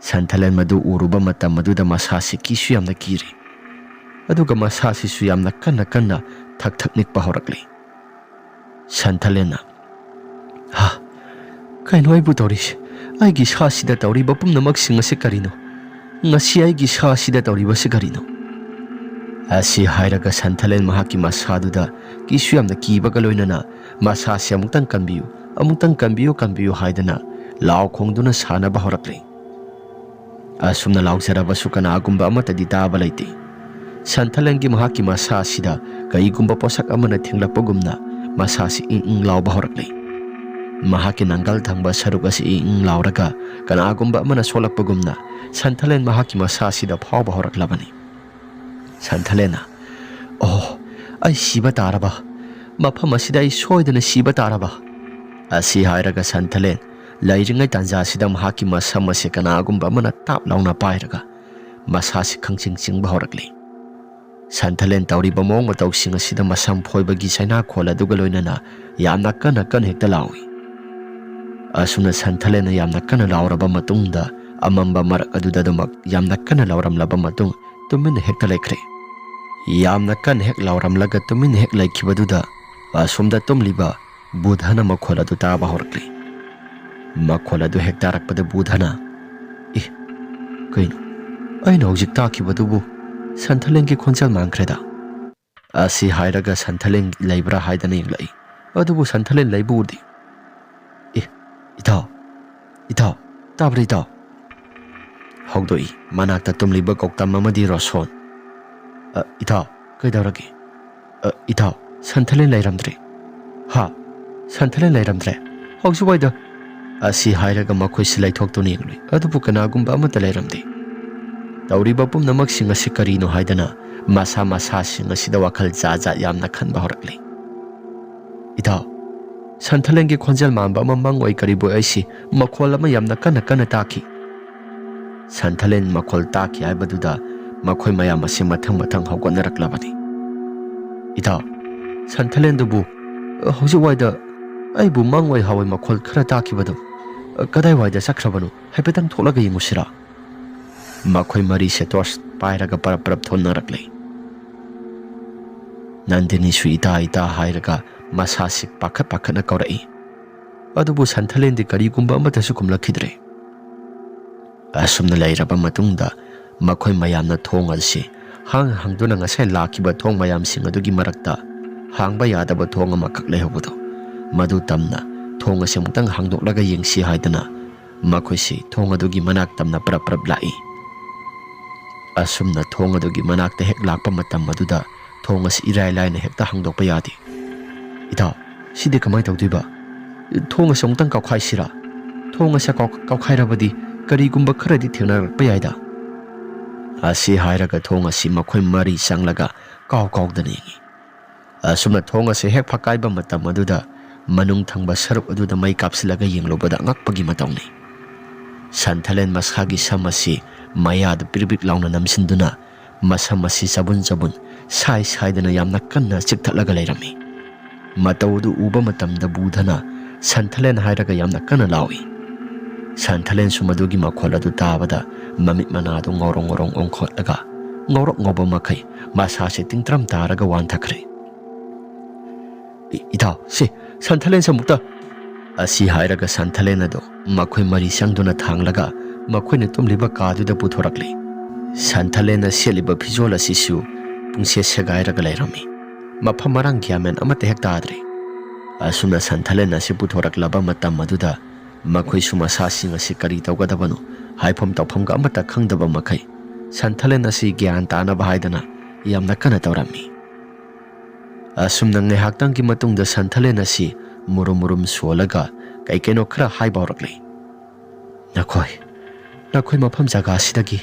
ꯁꯟꯊꯂꯦꯟ ꯃꯗꯨ ꯎꯔꯨꯕ ꯃꯇꯝ ꯑꯗꯨꯗ ꯃꯁꯥꯁꯤ ꯀꯤꯁꯨ ꯌꯥꯝꯅ ꯀꯤꯔꯤ꯫ ꯑꯗꯨꯒ ꯃꯁꯥꯁꯤꯁꯨ ꯌꯥꯝꯅ ꯀꯟꯅ ꯊꯛ ꯅꯤꯛꯄ ꯍꯧꯔꯛꯂꯤ꯫ ꯁꯟꯊꯂꯦꯟꯅ, "ꯍꯥ, ꯀꯩꯅꯣ ꯑꯩꯕꯨ ꯇꯧꯔꯤꯁꯦ? ꯑꯩꯒꯤ ꯁꯥꯁꯤꯗ ꯇꯧꯔꯤꯕ ꯄꯨꯝꯅꯃꯛꯁꯤꯡ ꯑꯁꯤ ꯀꯔꯤꯅꯣ? ꯉꯁꯤ ꯑꯩꯒꯤ ꯁꯥꯁꯤꯗ ꯇꯧꯔꯤꯕꯁꯤ ꯀꯔꯤꯅꯣ?" ꯑꯁꯤ ꯍꯥꯏꯔꯒ ꯁꯟꯊꯂꯦꯟ ꯃꯍꯥꯛꯀꯤ ꯃꯁꯥꯗꯨꯗ ꯀꯤꯁꯨ ꯌꯥꯝꯅ ꯀꯤꯕꯒ ꯂꯣꯏꯅꯅ ꯃꯁꯥꯁꯤ ꯑꯃꯨꯛꯇꯪ ꯀꯟꯕꯤꯌꯨ ꯍꯥꯏꯗꯅ ꯂꯥꯎ ꯈꯣꯡꯗꯨꯅ ꯁꯥꯟꯅꯕ ꯍꯧꯔꯛꯂꯤ꯫ ꯑꯁꯨꯝꯅ ꯂꯥꯎꯖꯔꯕꯁꯨ ꯀꯅꯥꯒꯨꯝꯕ ꯑꯃꯠꯇꯗꯤ ꯇꯥꯕ ꯂꯩꯇꯦ꯫ ꯁꯟꯊꯂꯦꯟꯒꯤ ꯃꯍꯥꯛꯀꯤ ꯃꯁꯥꯁꯤꯗ ꯀꯔꯤꯒꯨꯝꯕ ꯄꯣꯠꯁꯛ ꯑꯃꯅ ꯊꯦꯡꯂꯛꯄꯒꯨꯝꯅ ꯃꯁꯥꯁꯤ ꯏꯪ ꯂꯥꯎꯕ ꯍꯧꯔꯛꯂꯤ꯫ ꯃꯍꯥꯛꯀꯤ ꯅꯪꯒꯜ ꯊꯪꯕ ꯁꯔꯨꯛ ꯑꯁꯤ ꯏꯪ ꯂꯥꯎꯔꯒ ꯀꯅꯥꯒꯨꯝꯕ ꯑꯃꯅ ꯁꯣꯛꯂꯛꯄꯒꯨꯝꯅ ꯁꯟꯊꯂꯦꯟ ꯃꯍꯥꯛꯀꯤ ꯃꯁꯥꯁꯤꯗ ꯐꯥꯎꯕ ꯍꯧꯔꯛꯂꯕꯅꯤ꯫ ꯁꯟꯊꯂꯦꯟꯅ, "ꯑꯣ, ꯑꯩ ꯁꯤꯕ ꯇꯥꯔꯕ! ꯃꯐꯝ ꯑꯁꯤꯗ ꯑꯩ ꯁꯣꯏꯗꯅ ꯁꯤꯕ ꯇꯥꯔꯕ!" ꯑꯁꯤ ꯍꯥꯏꯔꯒ ꯁꯟꯊꯂꯦꯟ ꯂꯩꯔꯤꯉꯩ ꯇꯥꯟꯖꯥꯁꯤꯗ ꯃꯍꯥꯛꯀꯤ ꯃꯁꯝ ꯑꯁꯤ ꯀꯅꯥꯒꯨꯝꯕ ꯑꯃꯅ ꯇꯥꯞ ꯂꯥꯎꯅ ꯄꯥꯏꯔꯒ ꯃꯁꯥꯁꯤ ꯈꯪꯆꯤꯡ ꯆꯤꯡꯕ ꯍꯧꯔꯛꯂꯤ꯫ ꯁꯟꯊꯂꯦꯟ ꯇꯧꯔꯤꯕ ꯃꯑꯣꯡ ꯃꯇꯧꯁꯤꯡ ꯑꯁꯤꯗ ꯃꯁꯝ ꯐꯣꯏꯕꯒꯤ ꯆꯩꯅꯥꯈꯣꯜ ꯑꯗꯨꯒ ꯂꯣꯏꯅꯅ ꯌꯥꯝꯅ ꯀꯟꯅ ꯍꯦꯛꯇ ꯂꯥꯎꯏ꯫ ꯑꯁꯨꯝꯅ ꯁꯟꯊꯂꯦꯟꯅ ꯌꯥꯝꯅ ꯀꯟꯅ ꯂꯥꯎꯔꯕ ꯃꯇꯨꯡꯗ ꯑꯃꯝꯕ ꯃꯔꯛ ꯑꯗꯨꯗ ꯑꯗꯨꯃꯛ ꯌꯥꯝꯅ ꯀꯟꯅ ꯂꯥꯎꯔꯝꯂꯕ ꯃꯇꯨꯡ ꯇꯨꯃꯤꯟꯅ ꯍꯦꯛꯇ ꯂꯩꯈ꯭ꯔꯦ꯫ ꯌꯥꯝꯅ ꯀꯟꯅ ꯍꯦꯛ ꯂꯥꯎꯔꯝꯂꯒ ꯇꯨꯃꯤꯟꯅ ꯍꯦꯛ ꯂꯩꯈꯤꯕꯗꯨꯗ ꯑꯁꯣꯝꯗ ꯇꯨꯝꯂꯤꯕ ꯕꯨꯙꯅ ꯃꯈꯣꯜ ꯑꯗꯨ ꯇꯥꯕ ꯍꯧꯔꯛꯂꯤ꯫ ꯃꯈꯣꯜ ꯑꯗꯨ ꯍꯦꯛ ꯇꯥꯔꯛꯄꯗ ꯕꯨꯙꯅ, "ꯀꯩꯅꯣ? ꯑꯩꯅ ꯍꯧꯖꯤꯛ ꯇꯥꯈꯤꯕꯗꯨꯕꯨ ꯁꯟꯊꯂꯦꯟꯒꯤ ꯈꯣꯟꯖꯦꯜ ꯃꯥꯟꯈ꯭ꯔꯦꯗ." ꯑꯁꯤ ꯍꯥꯏꯔꯒ ꯁꯟꯊꯂꯦꯟ ꯂꯩꯕ꯭ꯔꯥ ꯍꯥꯏꯗꯅ ꯌꯦꯡꯂꯛꯏ꯫ ꯑꯗꯨꯕꯨ ꯁꯟꯊꯂꯦꯟ ꯂꯩꯕ ꯎꯗꯦ꯫ "ꯏꯇꯥꯎ, ꯇꯥꯕ꯭ꯔꯥ ꯏꯇꯥꯎ?" ꯍꯧꯗꯣꯛꯏ ꯃꯅꯥꯛꯇ ꯇꯨꯝꯂꯤꯕ ꯀꯧꯇꯝ ꯑꯃꯗꯤ ꯔꯣꯁꯣꯟ꯫ "ꯏꯇꯥꯎ, ꯀꯩꯗꯧꯔꯒꯦ?" "ꯏꯇꯥꯎ, ꯁꯟꯊꯂꯦꯟ ꯂꯩꯔꯝꯗ꯭ꯔꯦ." "ꯍꯥ, ꯁꯟꯊꯂꯦꯟ ꯂꯩꯔꯝꯗ꯭ꯔꯦ? ꯍꯧꯖꯤꯛꯋꯥꯏꯗ?" ꯑꯁꯤ ꯍꯥꯏꯔꯒ ꯃꯈꯣꯏꯁꯤ ꯂꯩꯊꯣꯛꯇꯨꯅ ꯌꯦꯡꯂꯨꯏ꯫ ꯑꯗꯨꯕꯨ ꯀꯅꯥꯒꯨꯝꯕ ꯑꯃꯠꯇ ꯂꯩꯔꯝꯗꯦ꯫ ꯇꯧꯔꯤꯕ ꯄꯨꯝꯅꯃꯛꯁꯤꯡ ꯑꯁꯤ ꯀꯔꯤꯅꯣ ꯍꯥꯏꯗꯅ ꯃꯁꯥꯁꯤꯡ ꯑꯁꯤꯗ ꯋꯥꯈꯜ ꯖꯥꯠ ꯌꯥꯝꯅ ꯈꯟꯕ ꯍꯧꯔꯛꯂꯤ꯫ "ꯏꯇꯥꯎ, ꯁꯟꯊꯂꯦꯟꯒꯤ ꯈꯣꯟꯖꯦꯜ ꯃꯥꯟꯕ ꯑꯃ ꯃꯪ ꯑꯣꯏ ꯀꯔꯤꯕꯣꯏ ꯑꯩꯁꯤ ꯃꯈꯣꯜ ꯑꯃ ꯌꯥꯝꯅ ꯀꯟꯅ ꯇꯥꯈꯤ." ꯁꯟꯊꯂꯦꯟ ꯃꯈꯣꯜ ꯇꯥꯈꯤ ꯍꯥꯏꯕꯗꯨꯗ ꯃꯈꯣꯏ ꯃꯌꯥꯝ ꯑꯁꯤ ꯃꯊꯪ ꯍꯧꯒꯠꯅꯔꯛꯂꯕꯅꯤ꯫ "ꯏꯇꯥꯎ, ꯁꯟꯊꯂꯦꯟꯗꯨꯕꯨ ꯍꯧꯖꯤꯛꯋꯥꯏꯗ ꯑꯩꯕꯨ ꯃꯪ ꯑꯣꯏ ꯍꯥꯋꯏ ꯃꯈꯣꯜ ꯈꯔ ꯇꯥꯈꯤꯕꯗꯣ ꯀꯗꯥꯏꯋꯥꯏꯗ ꯆꯠꯈ꯭ꯔꯕꯅꯣ? ꯍꯥꯏꯐꯦꯠꯇꯪ ꯊꯣꯛꯂꯒ ꯌꯦꯡꯉꯨꯁꯤꯔꯥ?" ꯃꯈꯣꯏ ꯃꯔꯤꯁꯦ ꯇꯣꯔꯆ ꯄꯥꯏꯔꯒ ꯄꯔꯞ ꯊꯣꯟꯅꯔꯛꯂꯤ꯫ ꯅꯟꯗꯤꯅꯤꯁꯨ ꯏꯇꯥ ꯍꯥꯏꯔꯒ ꯃꯁꯥꯁꯤ ꯄꯥꯈꯠꯅ ꯀꯧꯔꯛꯏ꯫ ꯑꯗꯨꯕꯨ ꯁꯟꯊꯂꯦꯟꯗꯤ ꯀꯔꯤꯒꯨꯝꯕ ꯑꯃꯠꯇꯁꯨ ꯈꯨꯝꯂꯛꯈꯤꯗ꯭ꯔꯦ꯫ ꯑꯁꯨꯝꯅ ꯂꯩꯔꯕ ꯃꯇꯨꯡꯗ ꯃꯈꯣꯏ ꯃꯌꯥꯝꯅ ꯊꯣꯡ ꯑꯁꯤ ꯍꯥꯡꯗꯨꯅ ꯉꯁꯥꯏ ꯂꯥꯛꯈꯤꯕ ꯊꯣꯡ ꯃꯌꯥꯝꯁꯤꯡ ꯑꯗꯨꯒꯤ ꯃꯔꯛꯇ ꯍꯥꯡꯕ ꯌꯥꯗꯕ ꯊꯣꯡ ꯑꯃꯈꯛ ꯂꯩꯍꯧꯕꯗꯣ ꯃꯗꯨ ꯇꯝꯅ ꯊꯣꯡ ꯑꯁꯤ ꯑꯃꯨꯛꯇꯪ ꯍꯥꯡꯗꯣꯛꯂꯒ ꯌꯦꯡꯁꯤ ꯍꯥꯏꯗꯅ ꯃꯈꯣꯏꯁꯤ ꯊꯣꯡ ꯑꯗꯨꯒꯤ ꯃꯅꯥꯛ ꯇꯝꯅ ꯄꯔꯞ ꯂꯥꯛꯏ꯫ ꯑꯁꯨꯝꯅ ꯊꯣꯡ ꯑꯗꯨꯒꯤ ꯃꯅꯥꯛꯇ ꯍꯦꯛ ꯂꯥꯛꯄ ꯃꯇꯝ ꯑꯗꯨꯗ ꯊꯣꯡ ꯑꯁꯤ ꯏꯔꯥꯏ ꯂꯥꯏꯅ ꯍꯦꯛꯇ ꯍꯥꯡꯗꯣꯛꯄ ꯌꯥꯗꯦ꯫ "ꯏꯇꯥꯎ, ꯁꯤꯗꯤ ꯀꯃꯥꯏꯅ ꯇꯧꯗꯣꯏꯕ? ꯊꯣꯡ ꯑꯁꯤ ꯑꯃꯨꯛꯇꯪ ꯀꯥꯎꯈꯥꯏꯁꯤꯔꯥ? ꯊꯣꯡ ꯑꯁꯤ ꯀꯥꯎꯈꯥꯏꯔꯕꯗꯤ ꯀꯔꯤꯒꯨꯝꯕ ꯈꯔꯗꯤ ꯊꯦꯡꯅꯔꯛꯄ ꯌꯥꯏꯗ." ꯑꯁꯤ ꯍꯥꯏꯔꯒ ꯊꯣꯡ ꯑꯁꯤ ꯃꯈꯣꯏ ꯃꯔꯤ ꯆꯪꯂꯒ ꯀꯥꯎꯗꯅ ꯌꯦꯡꯉꯤ꯫ ꯑꯁꯨꯝꯅ ꯊꯣꯡ ꯑꯁꯤ ꯍꯦꯛ ꯐꯛꯀꯥꯏꯕ ꯃꯇꯝ ꯑꯗꯨꯗ ꯃꯅꯨꯡ ꯊꯪꯕ ꯁꯔꯨꯛ ꯑꯗꯨꯗ ꯃꯩ ꯀꯥꯞꯁꯤꯜꯂꯒ ꯌꯦꯡꯂꯨꯕꯗ ꯑꯉꯛꯄꯒꯤ ꯃꯇꯧꯅꯤ꯫ ꯁꯟꯊꯂꯦꯟ ꯃꯁꯥꯒꯤ ꯁꯝ ꯑꯁꯤ ꯃꯌꯥꯗ ꯄꯤꯔꯤꯛ ꯂꯥꯎꯅ ꯅꯝꯁꯤꯟꯗꯨꯅ ꯃꯁꯝ ꯑꯁꯤ ꯆꯕꯨꯟ ꯁꯥꯏꯗꯅ ꯌꯥꯝꯅ ꯀꯟꯅ ꯆꯤꯛꯊꯠꯂꯒ ꯂꯩꯔꯝꯃꯤ꯫ ꯃꯇꯧ ꯑꯗꯨ ꯎꯕ ꯃꯇꯝꯗ ꯕꯨꯙꯅ "ꯁꯟꯊꯂꯦꯟ" ꯍꯥꯏꯔꯒ ꯌꯥꯝꯅ ꯀꯟꯅ ꯂꯥꯎꯏ꯫ ꯁꯟꯊꯂꯦꯟꯁꯨ ꯃꯗꯨꯒꯤ ꯃꯈꯣꯜ ꯑꯗꯨ ꯇꯥꯕꯗ ꯃꯃꯤꯠ ꯃꯅꯥꯗꯨ ꯉꯧꯔꯣꯡ ꯑꯣꯟꯈꯠꯂꯒ ꯉꯧꯔꯣꯛ ꯉꯧꯕ ꯃꯈꯩ ꯃꯁꯥꯁꯤ ꯇꯤꯡꯇ꯭ꯔꯝ ꯇꯥꯔꯒ ꯋꯥꯟꯊꯈ꯭ꯔꯦ꯫ "ꯏꯇꯥꯎ, ꯁꯟꯊꯂꯦꯟꯁꯦ ꯑꯃꯨꯛꯇ..." ꯑꯁꯤ ꯍꯥꯏꯔꯒ ꯁꯟꯊꯂꯦꯟ ꯑꯗꯨ ꯃꯈꯣꯏ ꯃꯔꯤ ꯆꯪꯗꯨꯅ ꯊꯥꯡꯂꯒ ꯃꯈꯣꯏꯅ ꯇꯨꯝꯂꯤꯕ ꯀꯥꯗꯨꯗ ꯄꯨꯊꯣꯔꯛꯂꯤ꯫ ꯁꯟꯊꯂꯦꯟꯅ ꯁꯦꯠꯂꯤꯕ ꯐꯤꯖꯣꯜ ꯑꯁꯤꯁꯨ ꯄꯨꯡꯁꯦ ꯁꯦꯒꯥꯏꯔꯒ ꯂꯩꯔꯝꯃꯤ꯫ ꯃꯐꯝ ꯃꯔꯥꯡ ꯒ꯭ꯌꯥꯟ ꯃꯦꯟ ꯑꯃꯠꯇ ꯍꯦꯛ ꯇꯥꯗ꯭ꯔꯦ꯫ ꯑꯁꯨꯝꯅ ꯁꯟꯊꯂꯦꯟ ꯑꯁꯤ ꯄꯨꯊꯣꯔꯛꯂꯕ ꯃꯇꯝ ꯑꯗꯨꯗ ꯃꯈꯣꯏꯁꯨ ꯃꯁꯥꯁꯤꯡ ꯑꯁꯤ ꯀꯔꯤ ꯇꯧꯒꯗꯕꯅꯣ ꯍꯥꯏꯐꯝ ꯇꯧꯐꯝꯒ ꯑꯃꯠꯇ ꯈꯪꯗꯕ ꯃꯈꯩ Santhalen asi gyan tanaba haidana yamna kana tawrami. Asumna ngaihaktangi matungda Santhalen asi murum suolaga kaikeno khara haiba horakli. Nakoi mafam jaga asidagi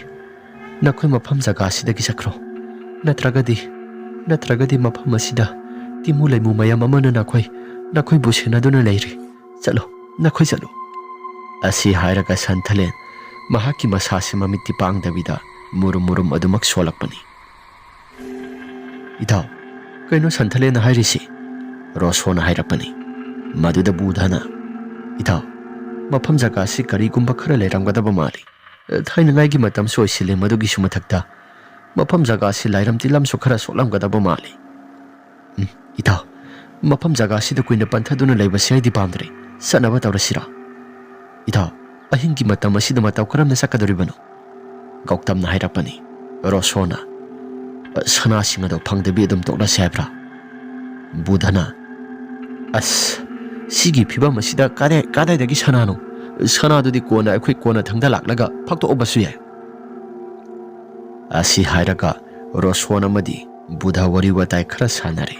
sakro. Natragadi mafam asida timu laimu mayam amana nakoi busenaduna leiri. Chalo. Asi hairaga Santhalen mahaki masasi mamiti pangdabida murum adumak solakpani. Itaw, kaino Santhalen hairisi? Rosona hairapani. Maduda budhana. Itaw, mafam jaga si karigumba khara leiramgadaba mali. Thainangaigi matam soisile madugi sumathakta. Mafam jaga si lairam tilam so khara solamgadaba mali. Itaw, mafam jaga si da kuina panthaduna leibasi aidi pamdre. Sanaba tawrasira. Itaw, ahingi matam asida mataw karamna sakadoribano. Goktamna hairapani. Rosona. Sana singado pangdabi adum tokla sebra. Budhana. Sigi phibam asida kadai sanano. Sanadudi kona akhoi kona thangda laklaga phakto obasu yai. Asi hairaga Rosona madi Budha wari watai khara sanare.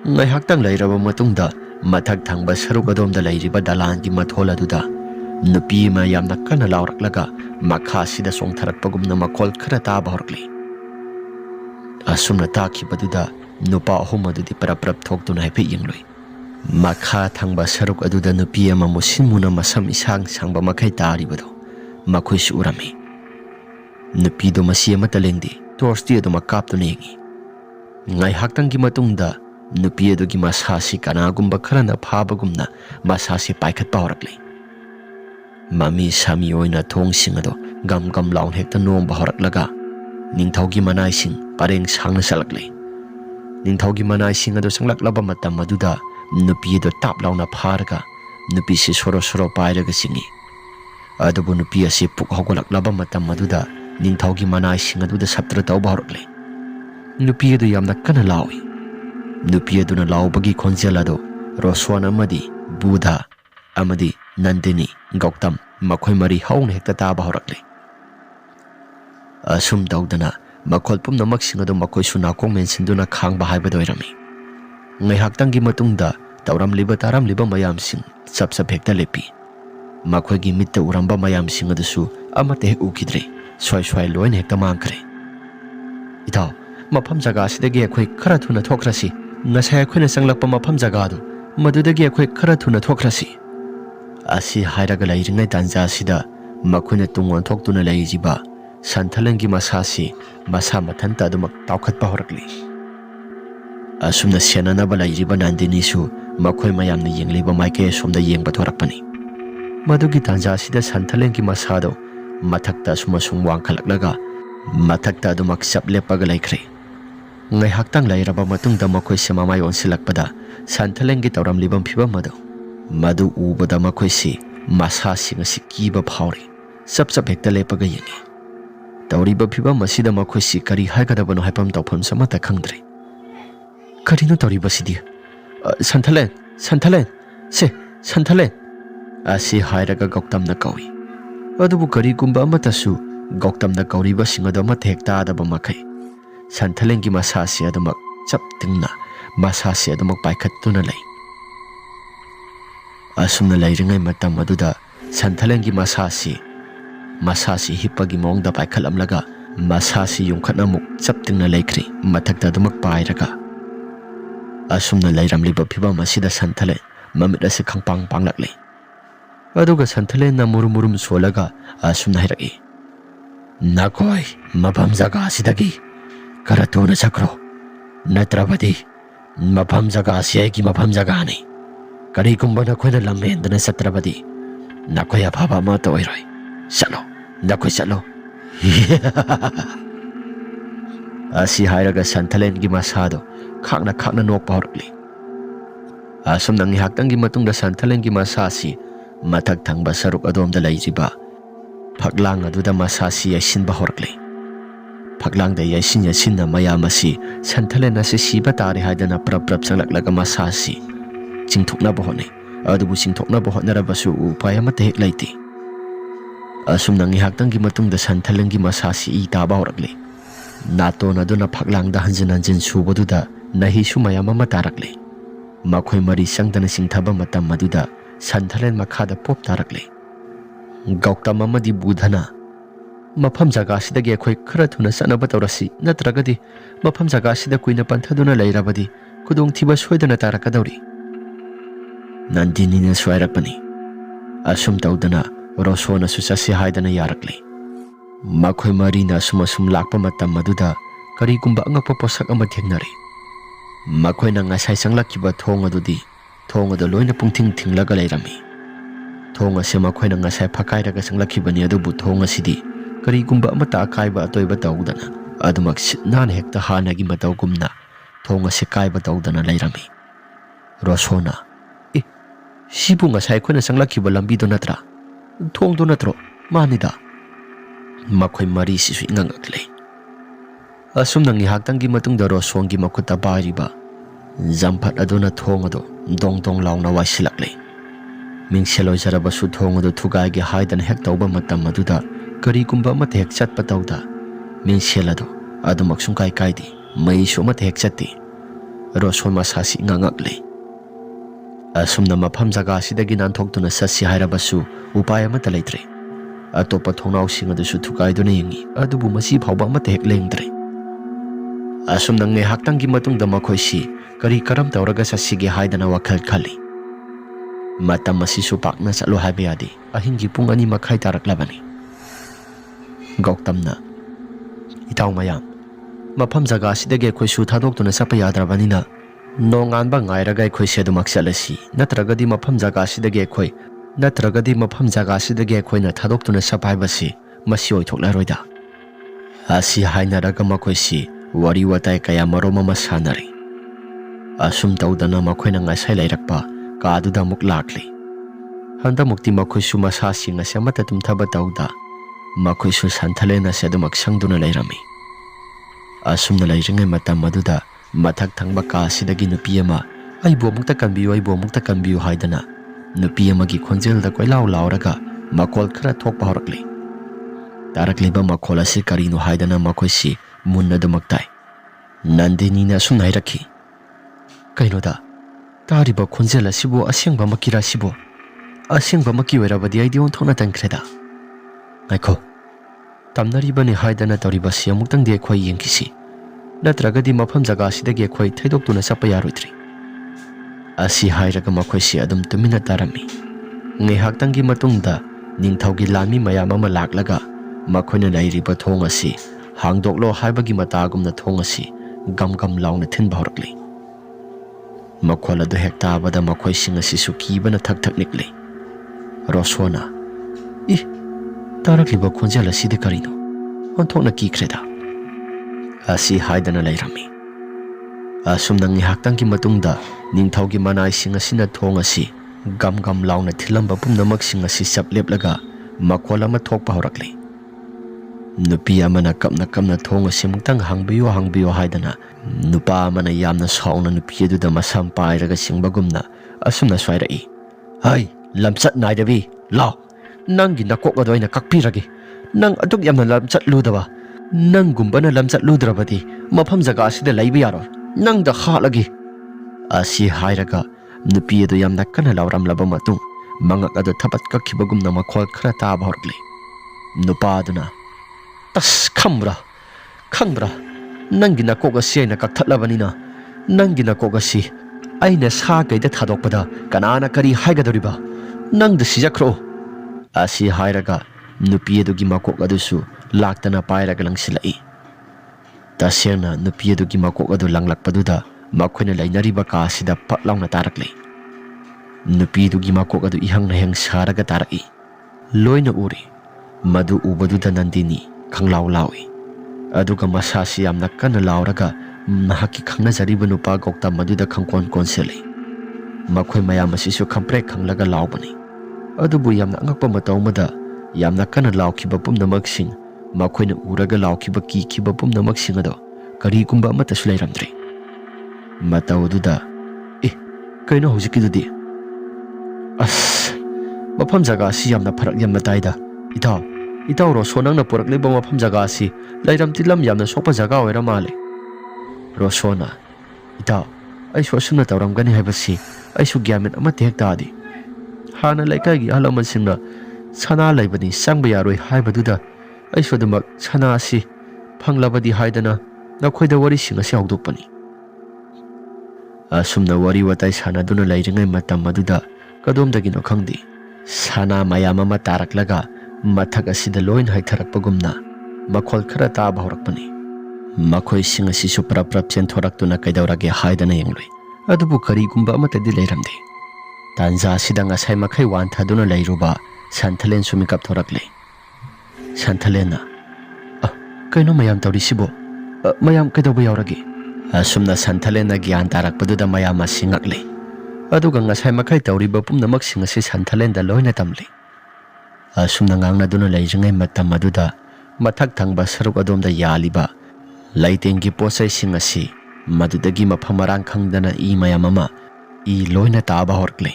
Ngaihaktang lairaba matungda mathak thangba saruk adomda lairiba dalangi mathola duda nupi ma yamna kana lauraklaga makha sida songtharakpagumna makhol khara taba horkli. Asumna takibaduda nupa ahum adudi parap thoktuna haipe yengloi. Makha thangba saruk aduda nupi ama musinmuna masam isang sangba makai taribado makhoi su urami. Nupi do masi amata lengdi torsti ado makaptuna yengi. Ngaihaktangi matungda nupi adugi masasi kanagumba kharana phabagumna masasi paikhatpa horakli. Mami sami oina thongsing ado gam laun hekta nomba horaklaga ningthaugi manaising pareng sangna salakli. Ningthaugi manaising ado sanglaklaba matam maduda nupi ado tap launa pharaga nupi si soro pairaga singi. Adubu nupi asi puk hogolaklaba matam maduda ningthaugi manaising aduda saptra tawba horakli. Nupi ado yamna kana lawi. Nupi aduna laubagi khonjel ado Rosona amadi Budha amadi Nandini Goktam makhoi mari hauna hekta taba horakli. Asum daudana makhol pumnamak sing ado makhoi su nakong mensinduna khangba haibado irami. Ngaihaktangi matungda tawramliba taramliba mayam sing sap hekta lepi. Makhoi gi mitta uramba mayam sing adusu amate hek ukidre swai loin hekta mangkre. Itaw, mafam jaga asidagi akhoi khara thuna thokrasi. Ngasai akhoi na sanglakpa mafam jaga adu madudagi akhoi khara thuna thokrasi. Asi hairaga lairingai tanja asida makhoi na tungon thoktuna laijiba Santhalengi masasi masa mathanta adumak tawkhatpa horakli. Asumna senanaba lairiba Nandini su makhoi mayamna yengliba maike somda yengba thorakpani. Madugi tanja asida Santhalengi masado mathakta sumasung wangkhalaklaga mathakta adumak saplepaga laikre. Ngaihaktang lairaba matungda makhoi semamai onsilakpada Santhalengi tawramlibam phibam madu ubada makhoi si masasi ngasi kiba phawri sap hekta lepaga yengi. Tawriba phibam asida makhoi si kari haigadabano haipam tawpham samata khangdre. Karino tawriba sidi? Santhalen asi hairaga Goktamna kawi. Adubu karigumba amatasu Goktamna kauriba singado amata hekta adaba makai. Santhalengi masasi adumak chap tingna masasi adumak paikhattuna lay. Asumna lairingai matam aduda Santhalengi masasi hippagi mongda paikhalamlaga masasi yungkhatnamuk chap tingna laikri mathakta adumak pairaga. Asumna lairamliba phibam asida Santhalen mamit asi khangpang panglakli. Aduga Santhalen na murum solaga asumna hairaki. Nakoi mafam jaga asidagi karatuna sakro natrabadi mafam jaga asiaigi mafam jaga ani. Karigumba nakoina lamhendana satrabadi nakoi afaba ma toiroi. Nakoi chalo. Asi hairaga Santhalengi masado khakna nokpa horakli. Asumna ngihaktangi matungda Santhalengi masasi mathak thangba saruk adomda laijiba phaklang aduda masasi yaisinba horakli. Phaklangda yaisinna mayam asi Santhalen asi siba tare haidana prap sanglaklaga masasi chingthoknaba honai. Adubu chingthoknaba hotnarabasu upay amata hek laiti. Asumna ngihaktangi matungda Santhalengi masasi I taba horakle. Naton aduna phaklangda hanjin hanjin subaduda nahi sumayam ama tarakle. Makhoi mari sangdana singthaba matam maduda Santhalen makhada pop tarakle. Gautam amadi Budhana mafam jaga sidagi akhoi khara thuna sanaba tawrasi natragadi mafam jaga sida kuina panthaduna leirabadi kudong thiba soidana tarakadauri. Nandini na swairapani. Asum tawdana Rosona susasi haidana yarakle. Makhoi mari na sumasum lakpa matam maduda karigumba angakpa posak ama thengnari. Makhoi na ngasai sanglakiba thong adudi thong ado loina pungthing thinglaga leirami. Thong ase makhoi na ngasai phakairaga sanglakibani adubu thong asidi karigumba amata akaiba atoiba tawdana adumak sitnan hekta hanagi matawgumna thong ase kaiba tawdana leirami. Rosona sibu ngasai khona sanglakiba lambi do natra thong do natro manida. Makhoi mari sisu ingangakle. Asumna ngihaktangi matungda Rosongi makuta bariba jamphat aduna thong ado dong dong launa waisilakle. Mingseloi jarabasu thong ado thugaigi haidan hek tawba matam maduda karigumba amata hek chatpa tawda mingselado adumak sungkai kaidi maisu amata hek chatti. Roson masasi ingangakle. Asumna mafam jaga sidagi nanthokduna sasi hairabasu upay amata leitre. Atopa thongnawsing adusu thukaiduna yengi adubu masi phawba amata hek lengdre. Asumna ngihaktangi matungda makhoisi kari karam tawraga sasigi haidana wakhal khali. Matam asisu pakna chalo haiba yadi ahingi pung 2:30 taraklabani. Gautamna itaw mayam mafam jaga sidagi akhoi thadokduna chapa yadrabanina nonganba ngairaga akhoi sedumak chalasi natragadi mafam jaga sidagi akhoi na thadokduna chapaibasi masi oithoklaroida. Asi hainaraga makhoisi wari watai kaya maroma masanari. Asum tawdana makhoina ngasai lairakpa kaduda muk lakli. Handa mukti makhoisu masasi ngase amata tumthaba tawda makhoisu Santhalena sedumak sangduna lairami. Asumna lairingai matam maduda mathak thangba ka sidagi nupi ama aibu amukta kanbiyu haidana nupi amagi khonjelda koilaw lawraga makol khara thokpa horakli. Tarakliba makol asi karino haidana makhoisi munna dumaktai. Nandini na sum nairakhi. Kainoda tariba khonjel asibu asengba makira sibo asengba maki oirabadi aidi onthona tankreda. Ngaikho tamnaribani haidana tariba si amuktang de khoi yengkisi natragadi mafam jaga sidagi khoi thaidokduna chapa yaroitri. Asi hairaga makhoisi adum tumina tarami. Ngihaktangi matungda ningthaugi lami mayam ama laklaga makhoina lairiba thong asi hangdoklo haibagi matagumna thong asi gam launa thinba horakli. Makhol adu hek tabada makhoising asisu kibana thak nikli. Rosona tarakliba khonjel asidi karino onthokna kikreda. Asi haidana lairami. Asumna ngihaktangi matungda ningthaugi manaising asina thong asi gam launa thilamba pumnamaksing asi sapleplaga makhol ama thokpa horakli. Nupi amana kapna thong asi muktang hangbiyo haidana nupa amana yamna sauna nupi aduda masam pairaga singbagumna asumna swairai. Hai lamchat naidabi law nangi nakok ado aina kakpirage nang aduk yamna lamchat ludaba nang gumbana lamchat ludrabadi mafam jaga asida laiba yaro nang da khalagi. Asi hairaga nupi ado yamna kana lawramlaba matung mangak ado thapat kakhibagumna makhol khara taba horkli. Nupa aduna tas khambra nangi nakok asi aina kakthatlabanina nangi nakok asi aina sa gaida thadokpada kanana kari haigadoriba nangda sijakro. Asi hairaga nupi adugi makok adusu laktana pairaga langsilai. Tasena nupi adugi makok adu langlakpaduda makhoina lainariba ka asida patlauna tarakle. Nupi adugi makok adu ihangna heng saraga tarai. Loina uri madu ubaduda Nandini khanglaw lawi aduga masasi yamna kana lawraga mahaki khangna jariba nupa Gautam maduda khangkon konsele. Makhoi mayam asisu khamprek khanglaga lawbani adubu yamna angakpa matawmada yamna kana lawkhiba pumnamaksing makhoina uraga lawkhiba kikhiba pumnamaksing ado karigumba amatasu lairamdre. Matawduda kaino hojikidudi mafam jaga asi yamna pharak yamna taida itaw ꯏꯇꯥꯎ ꯔꯣꯁꯣꯟ ꯅꯪꯅ ꯄꯨꯔꯛꯂꯤꯕ ꯃꯐꯝ ꯖꯒꯥ ꯑꯁꯤ ꯂꯩꯔꯝ ꯇꯤꯜꯂꯝ ꯌꯥꯝꯅ ꯁꯣꯛꯄ ꯖꯒꯥ ꯑꯣꯏꯔ ꯃꯥꯜꯂꯦ꯫ ꯔꯣꯁꯣꯟꯅ ꯏꯇꯥꯎ ꯑꯩꯁꯨ ꯑꯁꯨꯝꯅ ꯇꯧꯔꯝꯒꯅꯤ ꯍꯥꯏꯕꯁꯤ ꯑꯩꯁꯨ ꯒ꯭ꯌꯥꯟ ꯃꯦꯟ ꯑꯃꯠꯇ ꯍꯦꯛ ꯇꯥꯗꯦ꯫ ꯍꯥꯟꯅ ꯂꯩꯀꯥꯏꯒꯤ ꯑꯍꯜ ꯂꯃꯟꯁꯤꯡꯅ ꯁꯅꯥ ꯂꯩꯕꯅꯤ ꯆꯪꯕ ꯌꯥꯔꯣꯏ ꯍꯥꯏꯕꯗꯨꯗ ꯑꯩꯁꯨ ꯑꯗꯨꯃꯛ ꯁꯅꯥ ꯑꯁꯤ ꯐꯪꯂꯕꯗꯤ ꯍꯥꯏꯗꯅ ꯅꯈꯣꯏꯗ ꯋꯥꯔꯤꯁꯤꯡ ꯑꯁꯤ ꯍꯧꯗꯣꯛꯄꯅꯤ꯫ ꯑꯁꯨꯝꯅ ꯋꯥꯔꯤ ꯋꯥꯇꯥꯏ ꯁꯥꯟꯅꯗꯨꯅ ꯂꯩꯔꯤꯉꯩ ꯃꯇꯝ ꯑꯗꯨꯗ ꯀꯗꯣꯝꯗꯒꯤꯅꯣ ꯈꯪꯗꯦ ꯁꯅꯥ ꯃꯌꯥꯝ ꯑꯃ ꯇꯥꯔꯛꯂꯒ ꯃꯊꯛ ꯑꯁꯤꯗ ꯂꯣꯏꯅ ꯍꯩꯊꯔꯛꯄꯒꯨꯝꯅ ꯃꯈꯣꯜ ꯈꯔ ꯇꯥꯕ ꯍꯧꯔꯛꯄꯅꯤ꯫ ꯃꯈꯣꯏꯁꯤꯡ ꯑꯁꯤꯁꯨ ꯄ꯭ꯔꯞ ꯄ꯭ꯔꯞ ꯆꯦꯟꯊꯣꯔꯛꯇꯨꯅ ꯀꯩꯗꯧꯔꯒꯦ ꯍꯥꯏꯗꯅ ꯌꯦꯡꯂꯨꯏ, ꯑꯗꯨꯕꯨ ꯀꯔꯤꯒꯨꯝꯕ ꯑꯃꯠꯇꯗꯤ ꯂꯩꯔꯝꯗꯦ꯫ ꯇꯥꯟꯖꯥ ꯑꯁꯤꯗ ꯉꯁꯥꯏ ꯃꯈꯩ ꯋꯥꯟꯊꯗꯨꯅ ꯂꯩꯔꯨꯕ ꯁꯟꯊꯂꯦꯟꯁꯨ ꯃꯤꯀꯞ ꯊꯣꯔꯛꯂꯦ꯫ ꯁꯟꯊꯂꯦꯟꯅ ꯀꯩꯅꯣ ꯃꯌꯥꯝ ꯇꯧꯔꯤꯁꯤꯕꯣ? ꯃꯌꯥꯝ ꯀꯩꯗꯧꯕ ꯌꯥꯎꯔꯒꯦ? ꯑꯁꯨꯝꯅ ꯁꯟꯊꯂꯦꯟꯅ ꯒ꯭ꯌꯥꯟ ꯇꯥꯔꯛꯄꯗꯨꯗ ꯃꯌꯥꯝ ꯑꯁꯤ ꯉꯛꯂꯦ꯫ ꯑꯗꯨꯒ ꯉꯁꯥꯏ ꯃꯈꯩ ꯇꯧꯔꯤꯕ ꯄꯨꯝꯅꯃꯛꯁꯤꯡ ꯑꯁꯤ ꯁꯟꯊꯂꯦꯟꯗ ꯂꯣꯏꯅ ꯇꯝꯂꯦ꯫ ꯑꯁꯨꯝꯅ ꯉꯥꯡꯅꯗꯨꯅ ꯂꯩꯔꯤꯉꯩ ꯃꯇꯝ ꯑꯗꯨꯗ ꯃꯊꯛ ꯊꯪꯕ ꯁꯔꯨꯛ ꯑꯗꯣꯝꯗ ꯌꯥꯜꯂꯤꯕ ꯂꯩꯇꯦꯡꯒꯤ ꯄꯣꯠꯆꯩꯁꯤꯡ ꯑꯁꯤ ꯃꯗꯨꯗꯒꯤ ꯃꯐꯝ ꯃꯔꯥꯡ ꯈꯪꯗꯅ ꯏ ꯃꯌꯥꯝ ꯑꯃ ꯂꯣꯏꯅ ꯇꯥꯕ ꯍꯧꯔꯛꯂꯦ꯫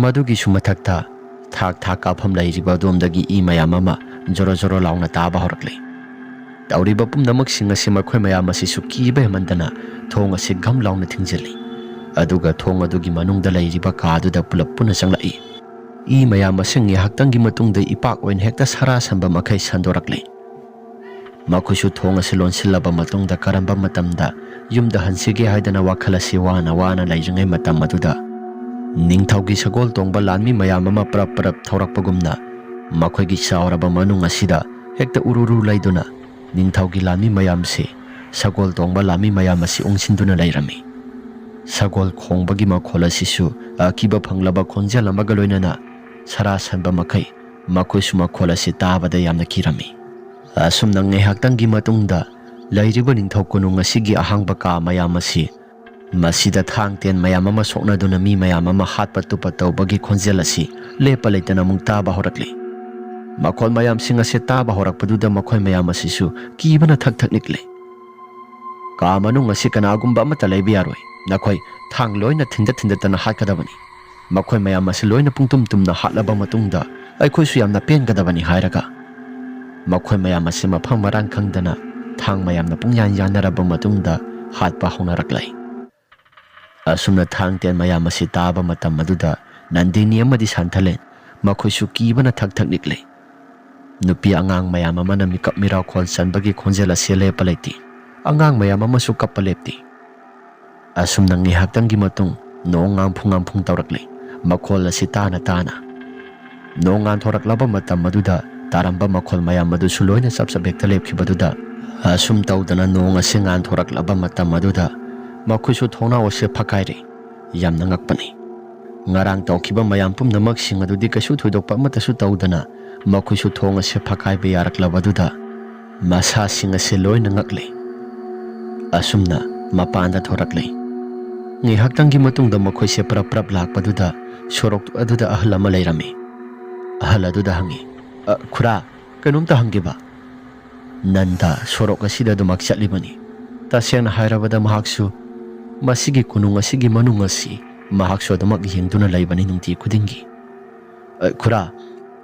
ꯃꯗꯨꯒꯤꯁꯨ ꯃꯊꯛꯇ ꯊꯥꯛ ꯊꯥꯛ ꯀꯥꯞꯐꯝ ꯂꯩꯔꯤꯕ ꯑꯗꯣꯝꯗꯒꯤ ꯏ ꯃꯌꯥꯝ ꯑꯃ ꯖꯣꯔꯣ ꯖꯣꯔꯣ ꯂꯥꯎꯅ ꯇꯥꯕ ꯍꯧꯔꯛꯂꯦ꯫ ꯇꯧꯔꯤꯕ ꯄꯨꯝꯅꯃꯛꯁꯤꯡ ꯑꯁꯤ ꯃꯈꯣꯏ ꯃꯌꯥꯝ ꯑꯁꯤꯁꯨ ꯀꯤꯕ ꯍꯦꯟꯃꯟꯗꯅ ꯊꯣꯡ ꯑꯁꯤ ꯘꯝ ꯂꯥꯎꯅ ꯊꯤꯡꯖꯤꯜꯂꯤ꯫ ꯑꯗꯨꯒ ꯊꯣꯡ ꯑꯗꯨꯒꯤ ꯃꯅꯨꯡꯗ ꯂꯩꯔꯤꯕ ꯀꯥꯗꯨꯗ ꯄꯨꯂꯞ ꯄꯨꯟꯅ ꯆꯪꯂꯛꯏ꯫ ꯏ ꯃꯌꯥꯝ ꯑꯁꯤ ꯉꯥꯏꯍꯥꯛꯇꯪꯒꯤ ꯃꯇꯨꯡꯗ ꯏꯄꯥꯛ ꯑꯣꯏꯅ ꯍꯦꯛꯇ ꯁꯔꯥ ꯁꯟꯕ ꯃꯈꯩ ꯁꯟꯗꯣꯔꯛꯂꯦ꯫ ꯃꯈꯣꯏꯁꯨ ꯊꯣꯡ ꯑꯁꯤ ꯂꯣꯟꯁꯤꯜꯂꯕ ꯃꯇꯨꯡꯗ ꯀꯔꯝꯕ ꯃꯇꯝꯗ ꯌꯨꯝꯗ ꯍꯟꯁꯤꯒꯦ ꯍꯥꯏꯗꯅ ꯋꯥꯈꯜ ꯑꯁꯤ ꯋꯥꯅ ꯋꯥꯅ ꯂꯩꯔꯤꯉꯩ ꯃꯇꯝ ꯑꯗꯨꯗ ꯅꯤꯡꯊꯧꯒꯤ ꯁꯒꯣꯜ ꯇꯣꯡꯕ ꯂꯥꯟꯃꯤ ꯃꯌꯥꯝ ꯑꯃ ꯄꯔꯞ ꯄꯔꯞ ꯊꯧꯔꯛꯄꯒꯨꯝꯅ ꯃꯈꯣꯏꯒꯤ ꯆꯥꯎꯔꯕ ꯃꯅꯨꯡ ꯑꯁꯤꯗ ꯍꯦꯛꯇ ꯎꯔꯨꯔꯨ ꯂꯩꯗꯨꯅ ꯅꯤꯡꯊꯧꯒꯤ ꯂꯥꯟꯃꯤ ꯃꯌꯥꯝꯁꯤ ꯁꯒꯣꯜ ꯇꯣꯡꯕ ꯂꯥꯟꯃꯤ ꯃꯌꯥꯝ ꯑꯁꯤ ꯎꯪꯁꯤꯟꯗꯨꯅ ꯂꯩꯔꯝꯃꯤ꯫ ꯁꯒꯣꯜ ꯈꯣꯡꯕꯒꯤ ꯃꯈꯣꯜ ꯑꯁꯤꯁꯨ ꯑꯀꯤꯕ ꯐꯪꯂꯕ ꯈꯣꯟꯖꯦꯜ ꯑꯃꯒ ꯂꯣꯏꯅꯅ ꯁꯔꯥ ꯁꯟꯕ ꯃꯈꯩ ꯃꯈꯣꯏꯁꯨ ꯃꯈꯣꯜ ꯑꯁꯤ ꯇꯥꯕꯗ ꯌꯥꯝꯅ ꯀꯤꯔꯝꯃꯤ꯫ ꯑꯁꯨꯝꯅ ꯉꯥꯏꯍꯥꯛꯇꯪꯒꯤ ꯃꯇꯨꯡꯗ ꯂꯩꯔꯤꯕ ꯅꯤꯡꯊꯧ ꯀꯣꯅꯨꯡ ꯑꯁꯤꯒꯤ ꯑꯍꯥꯡꯕ ꯀꯥ ꯃꯌꯥꯝ ꯑꯁꯤ ꯃꯁꯤꯗ ꯊꯥꯡ ꯇꯦꯟ ꯃꯌꯥꯝ ꯑꯃ ꯁꯣꯛꯅꯗꯨꯅ ꯃꯤ ꯃꯌꯥꯝ ꯑꯃ ꯍꯥꯠꯄ ꯇꯨꯞꯄ ꯇꯧꯕꯒꯤ ꯈꯣꯟꯖꯦꯜ ꯑꯁꯤ ꯂꯦꯞꯄ ꯂꯩꯇꯅ ꯑꯃꯨꯛ ꯇꯥꯕ ꯍꯧꯔꯛꯂꯤ꯫ ꯃꯈꯣꯜ ꯃꯌꯥꯝꯁꯤꯡ ꯑꯁꯤ ꯇꯥꯕ ꯍꯧꯔꯛꯄꯗꯨꯗ ꯃꯈꯣꯏ ꯃꯌꯥꯝ ꯑꯁꯤꯁꯨ ꯀꯤꯕꯅ ꯊꯛ ꯊꯛ ꯅꯤꯛꯂꯦ꯫ ꯀꯥ ꯃꯅꯨꯡ ꯑꯁꯤ ꯀꯅꯥꯒꯨꯝꯕ ꯑꯃꯠꯇ ꯂꯩꯕ ꯌꯥꯔꯣꯏ, ꯅꯈꯣꯏ ꯊꯥꯡ ꯂꯣꯏꯅ ꯊꯤꯟꯗꯠ ꯊꯤꯟꯗꯠꯇꯅ ꯍꯥꯠꯀꯗꯕꯅꯤ꯫ ꯃꯈꯣꯏ ꯃꯌꯥꯝ ꯑꯁꯤ ꯂꯣꯏꯅ ꯄꯨꯡꯇꯨꯝ ꯇꯨꯝꯅ ꯍꯥꯠꯂꯕ ꯃꯇꯨꯡꯗ ꯑꯩꯈꯣꯏꯁꯨ ꯌꯥꯝꯅ ꯄꯦꯟꯒꯗꯕꯅꯤ ꯍꯥꯏꯔꯒ ꯃꯈꯣꯏ ꯃꯌꯥꯝ ꯑꯁꯤ ꯃꯐꯝ ꯃꯔꯥꯡ ꯈꯪꯗꯅ ꯊꯥꯡ ꯃꯌꯥꯝꯅ ꯄꯨꯡꯌꯥꯟ ꯌꯥꯟꯅꯔꯕ ꯃꯇꯨꯡꯗ ꯍꯥꯠꯄ ꯍꯧꯅꯔꯛꯂꯦ꯫ ꯑꯁꯨꯝꯅ ꯊꯥꯡ ꯇꯦꯟ ꯃꯌꯥꯝ ꯑꯁꯤ ꯇꯥꯕ ꯃꯇꯝ ꯑꯗꯨꯗ ꯅꯟꯗꯤꯅꯤ ꯑꯃꯗꯤ ꯁꯟꯊꯂꯦꯟ ꯃꯈꯣꯏꯁꯨ ꯀꯤꯕꯅ ꯊꯛ ꯊꯛ ꯅꯤꯛꯂꯦ꯫ ꯅꯨꯄꯤ ꯑꯉꯥꯡ ꯃꯌꯥꯝ ꯑꯃꯅ ꯃꯤꯀꯞ ꯃꯤꯔꯥꯎꯈꯣꯜ ꯆꯟꯕꯒꯤ ꯈꯣꯟꯖꯦꯜ ꯑꯁꯤ ꯂꯦꯞꯄ ꯂꯩꯇꯦ꯫ ꯑꯉꯥꯡ ꯃꯌꯥꯝ ꯑꯃꯁꯨ ꯀꯞꯄ ꯂꯦꯞꯇꯦ꯫ ꯑꯁꯨꯝꯅ ꯉꯥꯏꯍꯥꯛꯇꯪꯒꯤ ꯃꯇꯨꯡ ꯅꯣꯡ ꯉꯥꯡꯐꯨꯡ ꯉꯥꯡꯐꯨꯡ ꯇꯧꯔꯛꯂꯦ꯫ ꯃꯈꯣꯜ ꯑꯁꯤ ꯇꯥꯅ ꯇꯥꯅ ꯅꯣꯡ ꯉꯥꯟꯊꯣꯔꯛꯂꯕ ꯃꯇꯝ ꯑꯗꯨꯗ ꯇꯥꯔꯝꯕ ꯃꯈꯣꯜ ꯃꯌꯥꯝ ꯑꯗꯨꯁꯨ ꯂꯣꯏꯅ ꯆꯞ ꯆꯞ ꯍꯦꯛꯇ ꯂꯦꯞꯈꯤꯕꯗꯨꯗ ꯑꯁꯨꯝ ꯇꯧꯗꯅ ꯅꯣꯡ ꯑꯁꯤ ꯉꯥꯟꯊꯣꯔꯛꯂꯕ ꯃꯇꯝ ꯑꯗꯨꯗ ꯃꯈꯣꯏꯁꯨ ꯊꯣꯡꯅꯥꯎ ꯑꯁꯤ ꯐꯛꯀꯥꯏꯔꯦ꯫ ꯌꯥꯝꯅ ꯉꯛꯄꯅꯤ꯫ ꯉꯔꯥꯡ ꯇꯧꯈꯤꯕ ꯃꯌꯥꯝ ꯄꯨꯝꯅꯃꯛꯁꯤꯡ ꯑꯗꯨꯗꯤ ꯀꯩꯁꯨ ꯊꯣꯏꯗꯣꯛꯄ ꯑꯃꯠꯇꯁꯨ ꯇꯧꯗꯅ ꯃꯈꯣꯏꯁꯨ ꯊꯣꯡ ꯑꯁꯤ ꯐꯛꯀꯥꯏꯕ ꯌꯥꯔꯛꯂꯕꯗꯨꯗ ꯃꯁꯥꯁꯤꯡ ꯑꯁꯤ ꯂꯣꯏꯅ ꯉꯛꯂꯦ꯫ ꯑꯁꯨꯝꯅ ꯃꯄꯥꯟꯗ ꯊꯣꯔꯛꯂꯦ꯫ ꯉꯥꯏꯍꯥꯛꯇꯪꯒꯤ ꯃꯇꯨꯡꯗ ꯃꯈꯣꯏꯁꯦ ꯄ꯭ꯔꯞ ꯄ꯭ꯔꯞ ꯂꯥꯛꯄꯗꯨꯗ ꯁꯣꯔꯣꯛ ꯑꯗꯨꯗ ꯑꯍꯜ ꯑꯃ ꯂꯩꯔꯝꯃꯤ꯫ ꯑꯍꯜ ꯑꯗꯨꯗ ꯍꯪꯉꯤ, ꯈꯨꯔꯥ ꯀꯩꯅꯣꯝꯇ ꯍꯪꯒꯦꯕ? ꯅꯟꯗ ꯁꯣꯔꯣꯛ ꯑꯁꯤꯗ ꯑꯗꯨꯃꯛ ꯆꯠꯂꯤꯕꯅꯤ꯫ ꯇꯁꯦꯡꯅ ꯍꯥꯏꯔꯕꯗ ꯃꯍꯥꯛꯁꯨ ꯃꯁꯤꯒꯤ ꯀꯣꯅꯨꯡ ꯑꯁꯤꯒꯤ ꯃꯅꯨꯡ ꯑꯁꯤ ꯃꯍꯥꯛꯁꯨ ꯑꯗꯨꯃꯛ ꯌꯦꯡꯗꯨꯅ ꯂꯩꯕꯅꯤ ꯅꯨꯡꯇꯤ ꯈꯨꯗꯤꯡꯒꯤ꯫ ꯈꯨꯔꯥ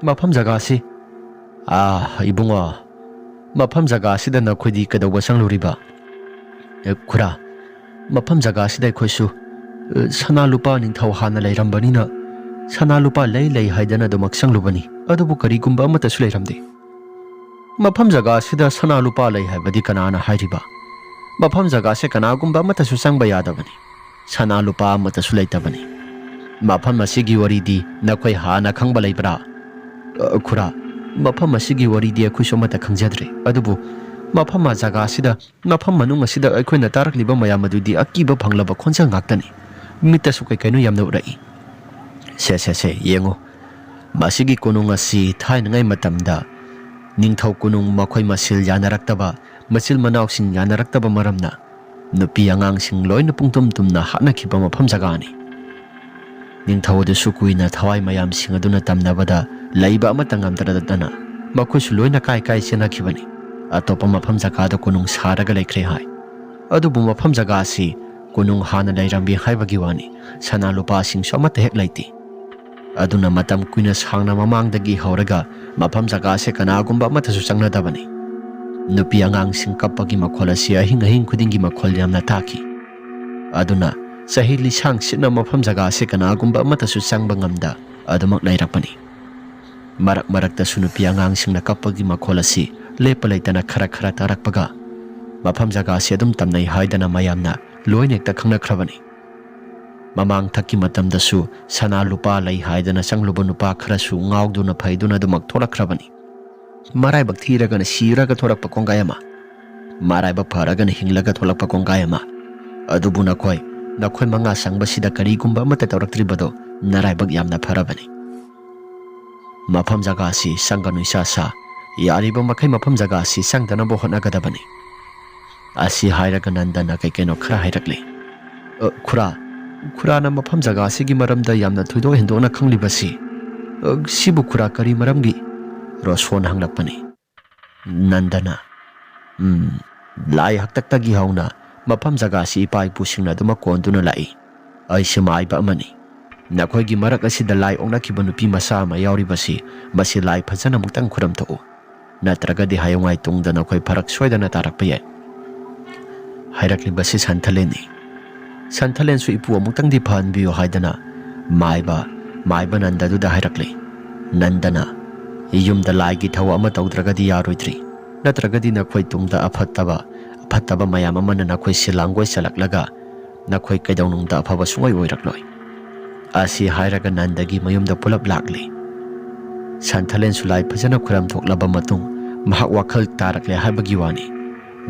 ꯃꯐꯝ ꯖꯒꯥꯁꯤ ꯏꯕꯨꯡꯉꯣ ꯃꯐꯝ ꯖꯒꯥ ꯑꯁꯤꯗ ꯅꯈꯣꯏꯗꯤ ꯀꯩꯗꯧꯕ ꯆꯪꯂꯨꯔꯤꯕ? ꯈꯨꯔꯥ ꯃꯐꯝ ꯖꯒꯥ ꯑꯁꯤꯗ ꯑꯩꯈꯣꯏꯁꯨ ꯁꯅꯥ ꯂꯨꯄꯥ ꯅꯤꯡꯊꯧ ꯍꯥꯟꯅ ꯂꯩꯔꯝꯕꯅꯤꯅ ꯁꯅꯥ ꯂꯨꯄꯥ ꯂꯩ ꯍꯥꯏꯗꯅ ꯑꯗꯨꯃꯛ ꯆꯪꯂꯨꯕꯅꯤ, ꯑꯗꯨꯕꯨ ꯀꯔꯤꯒꯨꯝꯕ ꯑꯃꯠꯇꯁꯨ ꯂꯩꯔꯝꯗꯦ꯫ ꯃꯐꯝ ꯖꯒꯥ ꯑꯁꯤꯗ ꯁꯅꯥ ꯂꯨꯄꯥ ꯂꯩ ꯍꯥꯏꯕꯗꯤ ꯀꯅꯥꯅ ꯍꯥꯏꯔꯤꯕ? ꯃꯐꯝ ꯖꯒꯥꯁꯦ ꯀꯅꯥꯒꯨꯝꯕ ꯑꯃꯠꯇꯁꯨ ꯆꯪꯕ ꯌꯥꯗꯕꯅꯤ, ꯁꯅꯥ ꯂꯨꯄꯥ ꯑꯃꯠꯇꯁꯨ ꯂꯩꯇꯕꯅꯤ꯫ ꯃꯐꯝ ꯑꯁꯤꯒꯤ ꯋꯥꯔꯤꯗꯤ ꯅꯈꯣꯏ ꯍꯥꯟꯅ ꯈꯪꯕ ꯂꯩꯕ꯭ꯔꯥ? ꯈꯨꯔꯥ ꯃꯐꯝ ꯑꯁꯤꯒꯤ ꯋꯥꯔꯤꯗꯤ ꯑꯩꯈꯣꯏꯁꯨ ꯑꯃꯠꯇ ꯈꯪꯖꯗ꯭ꯔꯦ, ꯑꯗꯨꯕꯨ ꯃꯐꯝ ꯖꯒꯥ ꯑꯁꯤꯗ ꯃꯐꯝ ꯃꯅꯨꯡ ꯑꯁꯤꯗ ꯑꯩꯈꯣꯏꯅ ꯇꯥꯔꯛꯂꯤꯕ ꯃꯌꯥꯝ ꯑꯗꯨꯗꯤ ꯑꯀꯤꯕ ꯐꯪꯂꯕ ꯈꯣꯟꯖꯦꯜ ꯉꯥꯛꯇꯅꯤ꯫ ꯃꯤꯠꯇꯁꯨ ꯀꯩꯅꯣ ꯌꯥꯝꯅ ꯎꯔꯛꯏ꯫ ꯁꯦ ꯌꯦꯡꯉꯨ, ꯃꯁꯤꯒꯤ ꯀꯣꯅꯨꯡ ꯑꯁꯤ ꯊꯥꯏꯅꯉꯩ ꯃꯇꯝꯗ ꯅꯤꯡꯊꯧ ꯀꯣꯅꯨꯡ ꯃꯈꯣꯏ ꯃꯁꯦꯜ ꯌꯥꯅꯔꯛꯇꯕ, ꯃꯆꯤꯜ ꯃꯅꯥꯎꯁꯤꯡ ꯌꯥꯅꯔꯛꯇꯕ ꯃꯔꯝꯅ ꯅꯨꯄꯤ ꯑꯉꯥꯡꯁꯤꯡ ꯂꯣꯏꯅ ꯄꯨꯡꯇꯨꯝ ꯇꯨꯝꯅ ꯍꯥꯠꯅꯈꯤꯕ ꯃꯐꯝ ꯖꯒꯥꯅꯤ꯫ ꯅꯤꯡꯊꯧ ꯑꯗꯨꯁꯨ ꯀꯨꯏꯅ ꯊꯋꯥꯏ ꯃꯌꯥꯝꯁꯤꯡ ꯑꯗꯨꯅ ꯇꯝꯅꯕꯗ ꯂꯩꯕ ꯑꯃꯠꯇ ꯉꯝꯗꯗꯅ ꯃꯈꯣꯏꯁꯨ ꯂꯣꯏꯅ ꯀꯥꯏ ꯆꯦꯟꯅꯈꯤꯕꯅꯤ꯫ ꯑꯇꯣꯞꯄ ꯃꯐꯝ ꯖꯒꯥꯗ ꯀꯣꯅꯨꯡ ꯁꯥꯔꯒ ꯂꯩꯈ꯭ꯔꯦ ꯍꯥꯏ꯫ ꯑꯗꯨꯕꯨ ꯃꯐꯝ ꯖꯒꯥ ꯑꯁꯤ ꯀꯣꯅꯨꯡ ꯍꯥꯟꯅ ꯂꯩꯔꯝꯃꯤ ꯍꯥꯏꯕꯒꯤ ꯋꯥꯅꯤ, ꯁꯅꯥ ꯂꯨꯄꯥꯁꯤꯡꯁꯨ ꯑꯃꯠꯇ ꯍꯦꯛ ꯂꯩꯇꯦ꯫ aduna matam kuina sangna mamangdagi hauraga mafam jaga se kanagumba amatasu changnadabani nupi angang sing kappagi makhol asi ahing ahing khudingi makhol yamna taki aduna sahi lisang sina mafam jaga se kanagumba amatasu changba ngamda adumak lairakpani marak marakta sunupi angang singna kappagi makhol asi lepa laitana khara khara tarakpaga mafam jaga se adum tamnai haidana mayamna loinekta khangnakrabani mamang thaki matamdasu sana lupa lai haidana changluba nupa kharasu ngauduna phaiduna dumak tholakrabani marai bak thiragana siraga thorakpa kongayama marai bak pharagana hinglaga tholakpa kongayama adubu nakhoi manga sangbasida karigumba amata tawraktribado narai bak yamna pharabani mafam jaga si sanganu isa sa yariba makai mafam jaga si sangdana bo hotnagadabani asi hairaga nandana kaikeno khara hairakle khurana mafam jaga sigi maramda yamna thoido hendona khanglibasi sibu khura kari maramgi roson hanglakpani nandana lai haktaktagi hauna mafam jaga si ipai pusingna duma konduna lai aisi maiba amani nakhoi gi marak asida lai ongnakiba nupi masa ma yauribasi basi lai phajana muktang khuram tho natragadi hayongai tungda nakhoi pharak soidana tarakpa yai hairakli basi santaleni santhalen su ipu amutang di phan biyo haidana maiba nanda du da hairakle nandana yum da lai gi thawa ama tawdragadi yaroitri natragadi na khoi tungda aphattaba mayam amana na khoi silangoi salaklaga na khoi kaidawnung da aphaba sungoi oirakloi asi hairaga nandagi mayum da pulap lakle santhalen su lai phajana khuram thoklaba matung mahak wakhal tarakle haibagi wani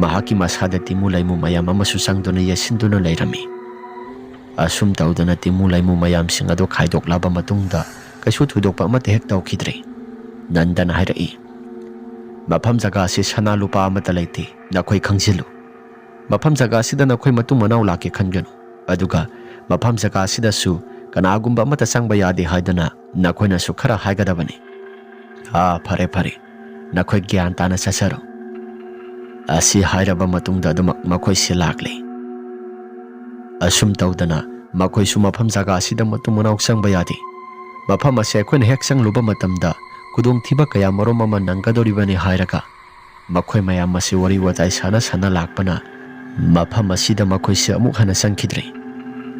mahaki masada timu laimu mayam amasu sangduna yasinduna lairami asum tawdana timu laimu mayam singado khaidoklaba matungda kaisu thudokpa amate hek tawkhidre nandana hairai mafam jaga se sana lupa amata laite nakhoi khangjilu mafam jaga sida nakhoi matung manau lake khanganu aduga mafam jaga sida su kanagumba amata sangba yade haidana nakhoina su khara haigadabani phare nakhoi gyan tana sasaro asi hairaba matungda adumak makhoi se lakle asum tawdana makhoi su mafam jaga sida matung manau sangba yade mafam ase khoina hek sangluba matamda kudong thiba kaya marom ama nanggadoribani hairaga makhoi mayam ase wari watai sana lakpana mafam asida makhoi se amuk hana sangkhidre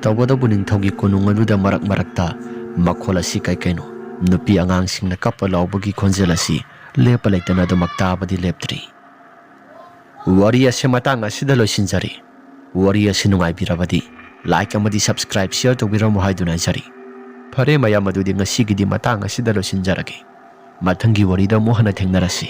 tawbadabu ningthaugi konung aduda marakta makhol asi kaino nupi angang singna kappa laubagi khonjel asi lepa laitana adumak tabadi leptri wari ase matang asida loisinjari wari ase nungaibirabadi like amadi subscribe share tawbiramu haiduna jari phare mayam adudi ngasigidi matang asida loisinjarage mathangi warida mo hana thengnarasi